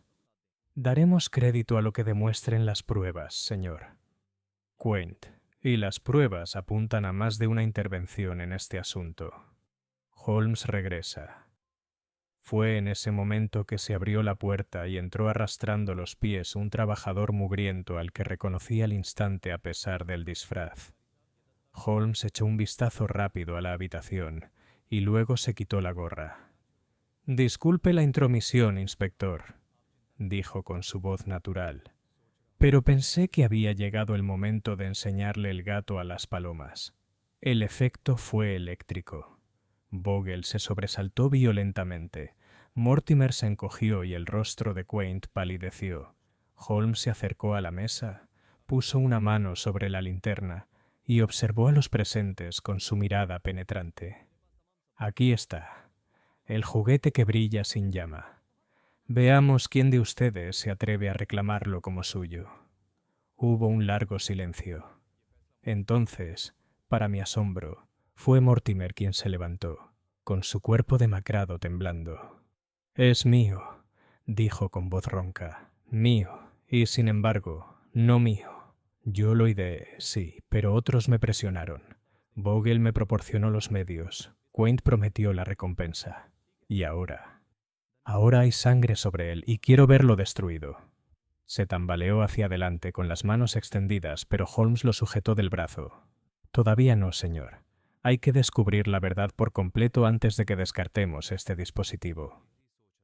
Daremos crédito a lo que demuestren las pruebas, señor. Quaint, y las pruebas apuntan a más de una intervención en este asunto. Holmes regresa. Fue en ese momento que se abrió la puerta y entró arrastrando los pies un trabajador mugriento al que reconocí al instante a pesar del disfraz. Holmes echó un vistazo rápido a la habitación y luego se quitó la gorra. «Disculpe la intromisión, inspector», dijo con su voz natural, «pero pensé que había llegado el momento de enseñarle el gato a las palomas». El efecto fue eléctrico. Bogle se sobresaltó violentamente. Mortimer se encogió y el rostro de Quaint palideció. Holmes se acercó a la mesa, puso una mano sobre la linterna y observó a los presentes con su mirada penetrante. «Aquí está, el juguete que brilla sin llama. Veamos quién de ustedes se atreve a reclamarlo como suyo». Hubo un largo silencio. Entonces, para mi asombro, fue Mortimer quien se levantó, con su cuerpo demacrado temblando. «Es mío», dijo con voz ronca. «Mío, y sin embargo, no mío. Yo lo ideé, sí, pero otros me presionaron. Bogle me proporcionó los medios. Quaint prometió la recompensa. Y ahora hay sangre sobre él y quiero verlo destruido». Se tambaleó hacia adelante con las manos extendidas, pero Holmes lo sujetó del brazo. «Todavía no, señor. Hay que descubrir la verdad por completo antes de que descartemos este dispositivo».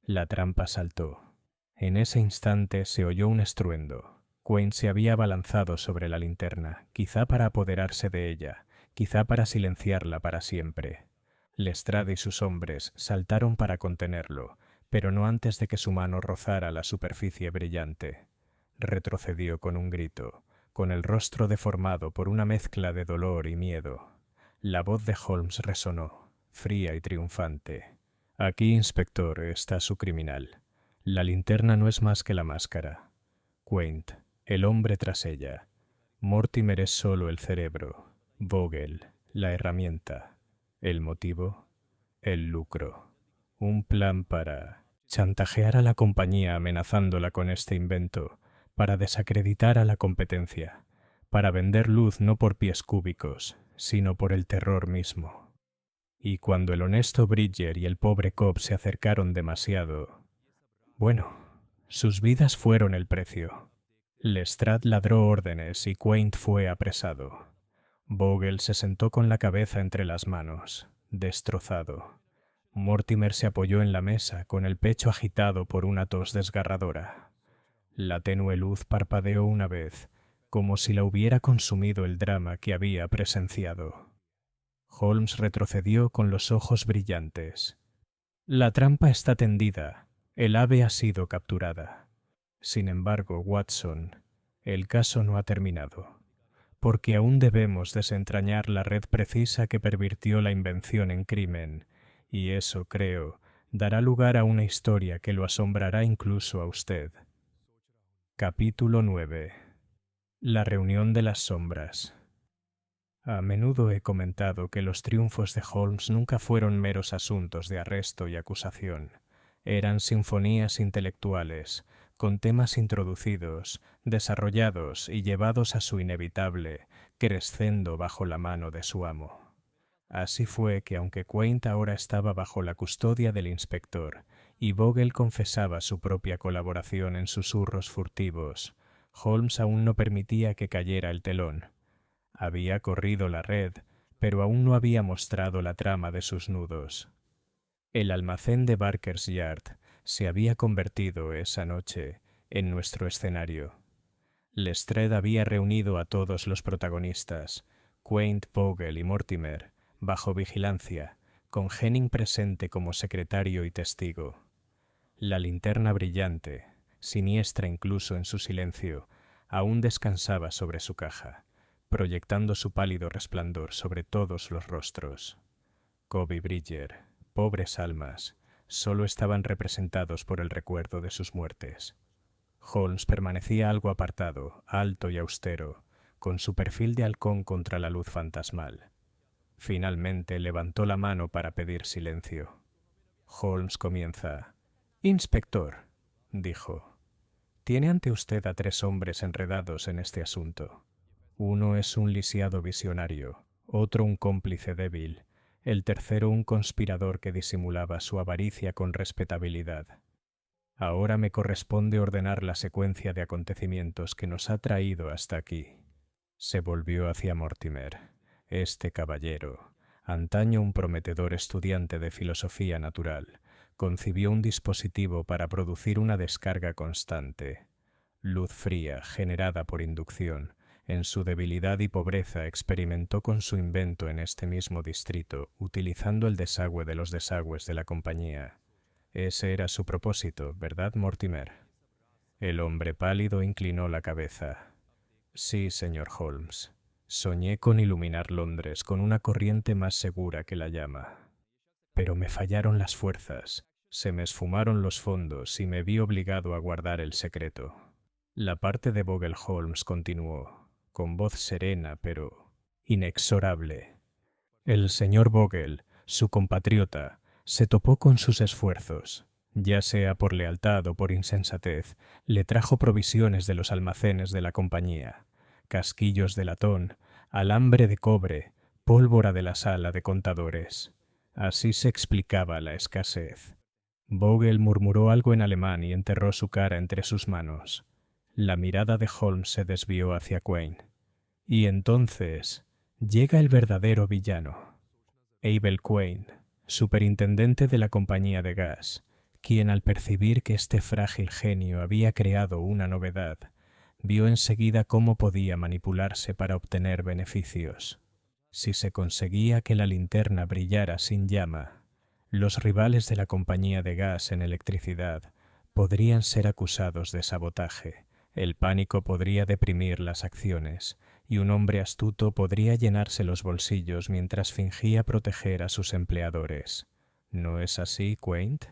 La trampa saltó. En ese instante se oyó un estruendo. Quaint se había abalanzado sobre la linterna, quizá para apoderarse de ella, quizá para silenciarla para siempre. Lestrade y sus hombres saltaron para contenerlo, pero no antes de que su mano rozara la superficie brillante. Retrocedió con un grito, con el rostro deformado por una mezcla de dolor y miedo. La voz de Holmes resonó, fría y triunfante. «Aquí, inspector, está su criminal. La linterna no es más que la máscara. Quaint, el hombre tras ella. Mortimer es solo el cerebro. Bogle, la herramienta. El motivo, el lucro. Un plan para chantajear a la compañía amenazándola con este invento, para desacreditar a la competencia, para vender luz no por pies cúbicos, sino por el terror mismo». Y cuando el honesto Bridger y el pobre Cobb se acercaron demasiado, bueno, sus vidas fueron el precio. Lestrade ladró órdenes y Quaint fue apresado. Bogle se sentó con la cabeza entre las manos, destrozado. Mortimer se apoyó en la mesa con el pecho agitado por una tos desgarradora. La tenue luz parpadeó una vez, como si la hubiera consumido el drama que había presenciado. Holmes retrocedió con los ojos brillantes. «La trampa está tendida. El ave ha sido capturada. Sin embargo, Watson, el caso no ha terminado, porque aún debemos desentrañar la red precisa que pervirtió la invención en crimen, y eso, creo, dará lugar a una historia que lo asombrará incluso a usted». Capítulo 9. La reunión de las sombras. A menudo he comentado que los triunfos de Holmes nunca fueron meros asuntos de arresto y acusación. Eran sinfonías intelectuales, con temas introducidos, desarrollados y llevados a su inevitable crescendo bajo la mano de su amo. Así fue que aunque Quaint ahora estaba bajo la custodia del inspector y Bogle confesaba su propia colaboración en susurros furtivos, Holmes aún no permitía que cayera el telón. Había corrido la red, pero aún no había mostrado la trama de sus nudos. El almacén de Barker's Yard se había convertido esa noche en nuestro escenario. Lestrade había reunido a todos los protagonistas, Quaint, Bogle y Mortimer, bajo vigilancia, con Henning presente como secretario y testigo. La linterna brillante, siniestra incluso en su silencio, aún descansaba sobre su caja, proyectando su pálido resplandor sobre todos los rostros. Cobb y Bridger, pobres almas, solo estaban representados por el recuerdo de sus muertes. Holmes permanecía algo apartado, alto y austero, con su perfil de halcón contra la luz fantasmal. Finalmente levantó la mano para pedir silencio. Holmes comienza. «Inspector», dijo, «tiene ante usted a 3 hombres enredados en este asunto. Uno es un lisiado visionario, otro un cómplice débil, el tercero un conspirador que disimulaba su avaricia con respetabilidad. Ahora me corresponde ordenar la secuencia de acontecimientos que nos ha traído hasta aquí». Se volvió hacia Mortimer. Este caballero, antaño un prometedor estudiante de filosofía natural, concibió un dispositivo para producir una descarga constante. Luz fría, generada por inducción, en su debilidad y pobreza experimentó con su invento en este mismo distrito, utilizando el desagüe de los desagües de la compañía. Ese era su propósito, ¿verdad, Mortimer? El hombre pálido inclinó la cabeza. Sí, señor Holmes. Soñé con iluminar Londres con una corriente más segura que la llama. Pero me fallaron las fuerzas, se me esfumaron los fondos y me vi obligado a guardar el secreto. La parte de Vogel Holmes continuó, con voz serena pero inexorable. El señor Vogel, su compatriota, se topó con sus esfuerzos. Ya sea por lealtad o por insensatez, le trajo provisiones de los almacenes de la compañía, casquillos de latón, alambre de cobre, pólvora de la sala de contadores. Así se explicaba la escasez. Vogel murmuró algo en alemán y enterró su cara entre sus manos. La mirada de Holmes se desvió hacia Quain. Y entonces llega el verdadero villano. Abel Quain, superintendente de la compañía de gas, quien al percibir que este frágil genio había creado una novedad, vio enseguida cómo podía manipularse para obtener beneficios. Si se conseguía que la linterna brillara sin llama, los rivales de la compañía de gas en electricidad podrían ser acusados de sabotaje, el pánico podría deprimir las acciones, y un hombre astuto podría llenarse los bolsillos mientras fingía proteger a sus empleadores. ¿No es así, Quaint?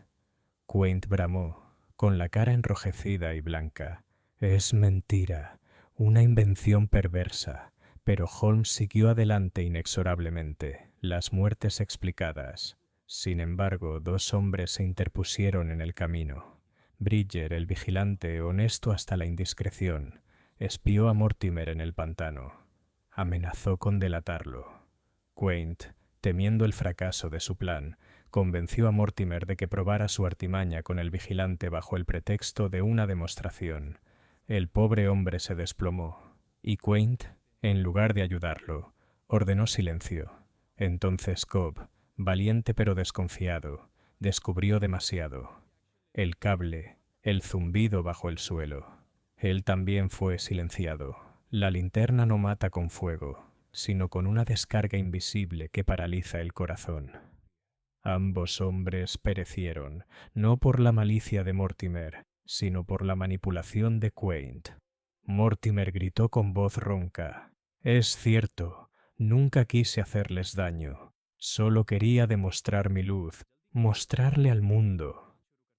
Quaint bramó, con la cara enrojecida y blanca. Es mentira, una invención perversa. Pero Holmes siguió adelante inexorablemente, las muertes explicadas. Sin embargo, 2 hombres se interpusieron en el camino. Bridger, el vigilante, honesto hasta la indiscreción, espió a Mortimer en el pantano. Amenazó con delatarlo. Quaint, temiendo el fracaso de su plan, convenció a Mortimer de que probara su artimaña con el vigilante bajo el pretexto de una demostración. El pobre hombre se desplomó, y Quaint, en lugar de ayudarlo, ordenó silencio. Entonces Cobb, valiente pero desconfiado, descubrió demasiado. El cable, el zumbido bajo el suelo. Él también fue silenciado. La linterna no mata con fuego, sino con una descarga invisible que paraliza el corazón. Ambos hombres perecieron, no por la malicia de Mortimer, sino por la manipulación de Quaint. Mortimer gritó con voz ronca. «Es cierto, nunca quise hacerles daño. Solo quería demostrar mi luz, mostrarle al mundo».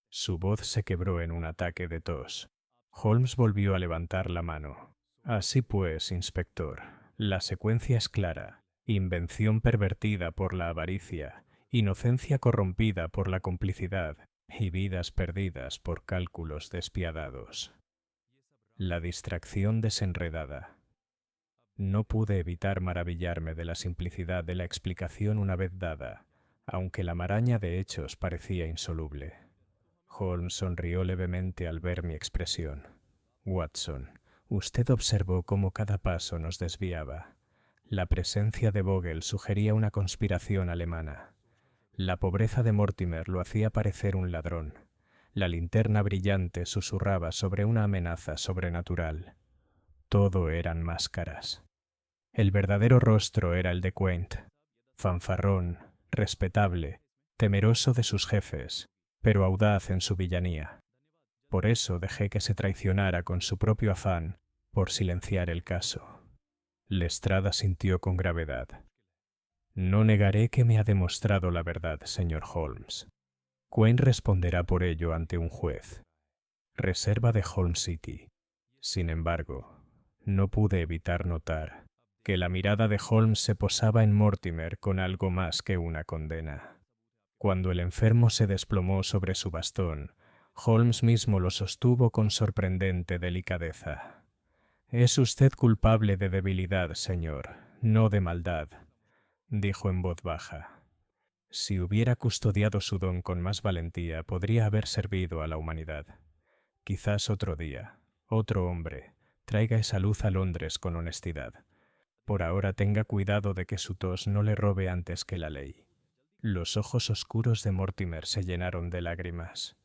Su voz se quebró en un ataque de tos. Holmes volvió a levantar la mano. «Así pues, inspector, la secuencia es clara. Invención pervertida por la avaricia, inocencia corrompida por la complicidad y vidas perdidas por cálculos despiadados». La distracción desenredada. No pude evitar maravillarme de la simplicidad de la explicación una vez dada, aunque la maraña de hechos parecía insoluble. Holmes sonrió levemente al ver mi expresión. «Watson, usted observó cómo cada paso nos desviaba. La presencia de Vogel sugería una conspiración alemana. La pobreza de Mortimer lo hacía parecer un ladrón. La linterna brillante susurraba sobre una amenaza sobrenatural. Todo eran máscaras. El verdadero rostro era el de Quaint, fanfarrón, respetable, temeroso de sus jefes, pero audaz en su villanía. Por eso dejé que se traicionara con su propio afán por silenciar el caso. Lestrada sintió con gravedad. No negaré que me ha demostrado la verdad, señor Holmes. Quain responderá por ello ante un juez. Reserva de Holmes City. Sin embargo, no pude evitar notar que la mirada de Holmes se posaba en Mortimer con algo más que una condena. Cuando el enfermo se desplomó sobre su bastón, Holmes mismo lo sostuvo con sorprendente delicadeza. «Es usted culpable de debilidad, señor, no de maldad», dijo en voz baja. Si hubiera custodiado su don con más valentía, podría haber servido a la humanidad. Quizás otro día, otro hombre, traiga esa luz a Londres con honestidad. Por ahora tenga cuidado de que su tos no le robe antes que la ley. Los ojos oscuros de Mortimer se llenaron de lágrimas.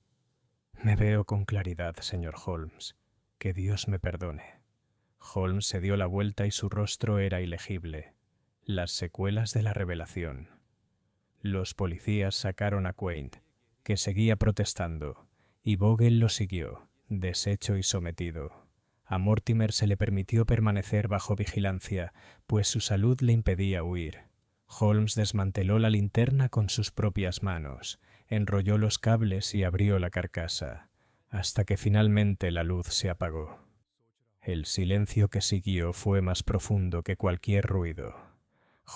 «Me veo con claridad, señor Holmes. Que Dios me perdone». Holmes se dio la vuelta y su rostro era ilegible. Las secuelas de la revelación. Los policías sacaron a Quain, que seguía protestando, y Vogel lo siguió, deshecho y sometido. A Mortimer se le permitió permanecer bajo vigilancia, pues su salud le impedía huir. Holmes desmanteló la linterna con sus propias manos, enrolló los cables y abrió la carcasa, hasta que finalmente la luz se apagó. El silencio que siguió fue más profundo que cualquier ruido.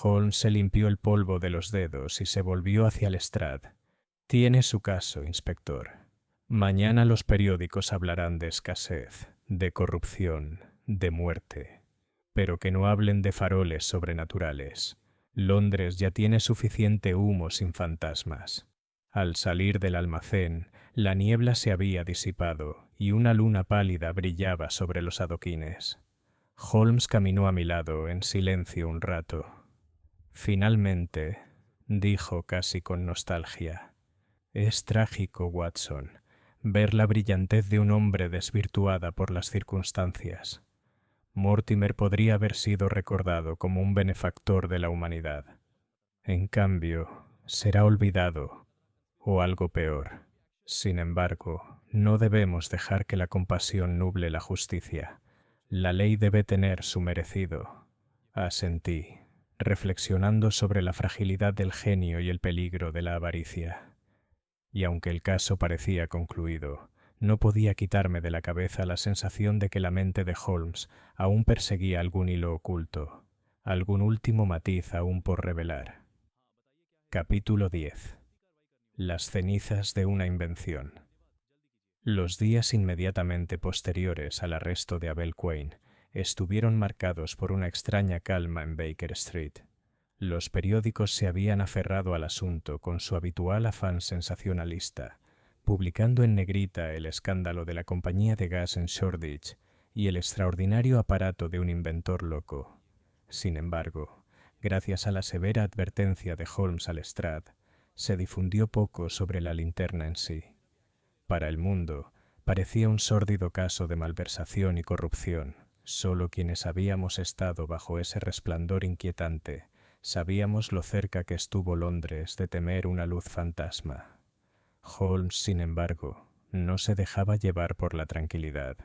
Holmes se limpió el polvo de los dedos y se volvió hacia Lestrade. «Tiene su caso, inspector. Mañana los periódicos hablarán de escasez, de corrupción, de muerte. Pero que no hablen de faroles sobrenaturales. Londres ya tiene suficiente humo sin fantasmas». Al salir del almacén, la niebla se había disipado y una luna pálida brillaba sobre los adoquines. Holmes caminó a mi lado en silencio un rato. «Finalmente», dijo casi con nostalgia, «es trágico, Watson, ver la brillantez de un hombre desvirtuada por las circunstancias. Mortimer podría haber sido recordado como un benefactor de la humanidad. En cambio, será olvidado, o algo peor. Sin embargo, no debemos dejar que la compasión nuble la justicia. La ley debe tener su merecido». Asentí, reflexionando sobre la fragilidad del genio y el peligro de la avaricia. Y aunque el caso parecía concluido, no podía quitarme de la cabeza la sensación de que la mente de Holmes aún perseguía algún hilo oculto, algún último matiz aún por revelar. Capítulo 10. Las cenizas de una invención. Los días inmediatamente posteriores al arresto de Abel Quain estuvieron marcados por una extraña calma en Baker Street. Los periódicos se habían aferrado al asunto con su habitual afán sensacionalista, publicando en negrita el escándalo de la compañía de gas en Shoreditch y el extraordinario aparato de un inventor loco. Sin embargo, gracias a la severa advertencia de Holmes a Lestrade, se difundió poco sobre la linterna en sí. Para el mundo, parecía un sórdido caso de malversación y corrupción. Solo quienes habíamos estado bajo ese resplandor inquietante sabíamos lo cerca que estuvo Londres de temer una luz fantasma. Holmes, sin embargo, no se dejaba llevar por la tranquilidad.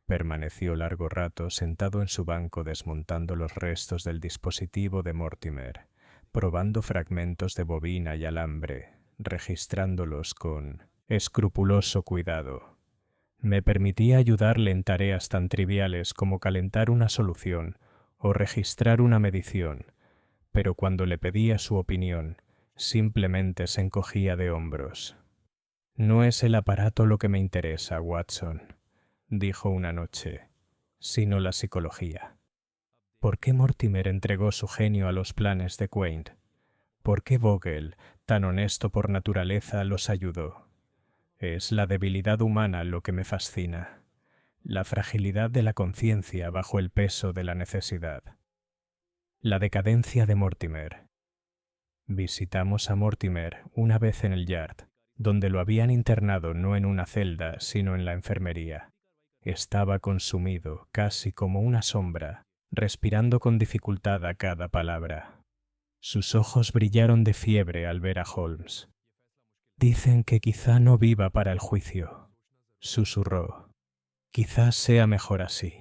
Permaneció largo rato sentado en su banco desmontando los restos del dispositivo de Mortimer, probando fragmentos de bobina y alambre, registrándolos con escrupuloso cuidado. Me permitía ayudarle en tareas tan triviales como calentar una solución o registrar una medición, pero cuando le pedía su opinión, simplemente se encogía de hombros. «No es el aparato lo que me interesa, Watson», dijo una noche, «sino la psicología. ¿Por qué Mortimer entregó su genio a los planes de Quain? ¿Por qué Vogel, tan honesto por naturaleza, los ayudó? Es la debilidad humana lo que me fascina, la fragilidad de la conciencia bajo el peso de la necesidad. La decadencia de Mortimer. Visitamos a Mortimer una vez en el Yard, donde lo habían internado no en una celda, sino en la enfermería. Estaba consumido, casi como una sombra, respirando con dificultad a cada palabra. Sus ojos brillaron de fiebre al ver a Holmes. «Dicen que quizá no viva para el juicio», susurró. «Quizás sea mejor así.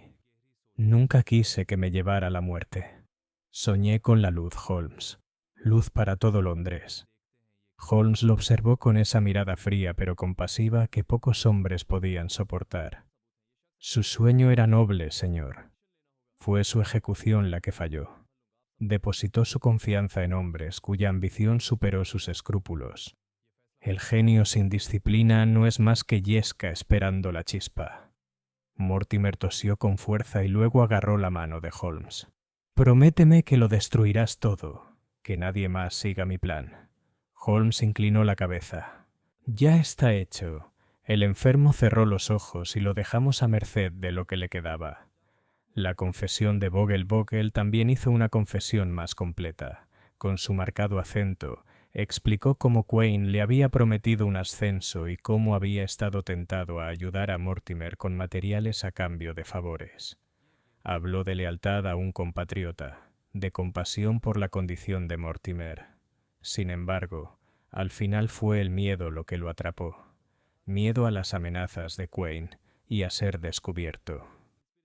Nunca quise que me llevara la muerte. Soñé con la luz, Holmes. Luz para todo Londres. Holmes lo observó con esa mirada fría pero compasiva que pocos hombres podían soportar. Su sueño era noble, señor. Fue su ejecución la que falló. Depositó su confianza en hombres cuya ambición superó sus escrúpulos. El genio sin disciplina no es más que yesca esperando la chispa. Mortimer tosió con fuerza y luego agarró la mano de Holmes. Prométeme que lo destruirás todo, que nadie más siga mi plan. Holmes inclinó la cabeza. Ya está hecho. El enfermo cerró los ojos y lo dejamos a merced de lo que le quedaba. La confesión de Bogle también hizo una confesión más completa. Con su marcado acento, explicó cómo Quain le había prometido un ascenso y cómo había estado tentado a ayudar a Mortimer con materiales a cambio de favores. Habló de lealtad a un compatriota, de compasión por la condición de Mortimer. Sin embargo, al final fue el miedo lo que lo atrapó. Miedo a las amenazas de Quain y a ser descubierto.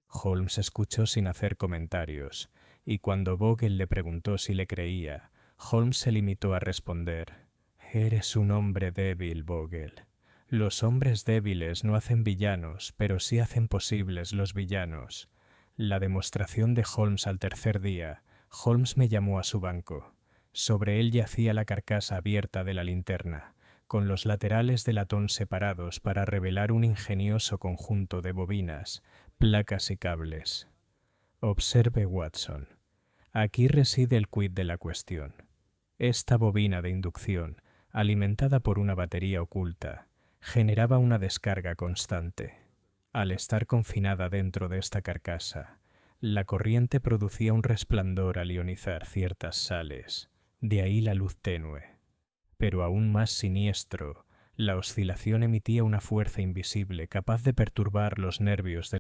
Holmes escuchó sin hacer comentarios, y cuando Bogle le preguntó si le creía, Holmes se limitó a responder: «Eres un hombre débil, Bogle. Los hombres débiles no hacen villanos, pero sí hacen posibles los villanos». La demostración de Holmes al tercer día, Holmes me llamó a su banco. Sobre él yacía la carcasa abierta de la linterna, con los laterales de latón separados para revelar un ingenioso conjunto de bobinas, placas y cables. Observe, Watson. Aquí reside el quid de la cuestión. Esta bobina de inducción, alimentada por una batería oculta, generaba una descarga constante. Al estar confinada dentro de esta carcasa, la corriente producía un resplandor al ionizar ciertas sales, de ahí la luz tenue. Pero aún más siniestro, la oscilación emitía una fuerza invisible capaz de perturbar los nervios del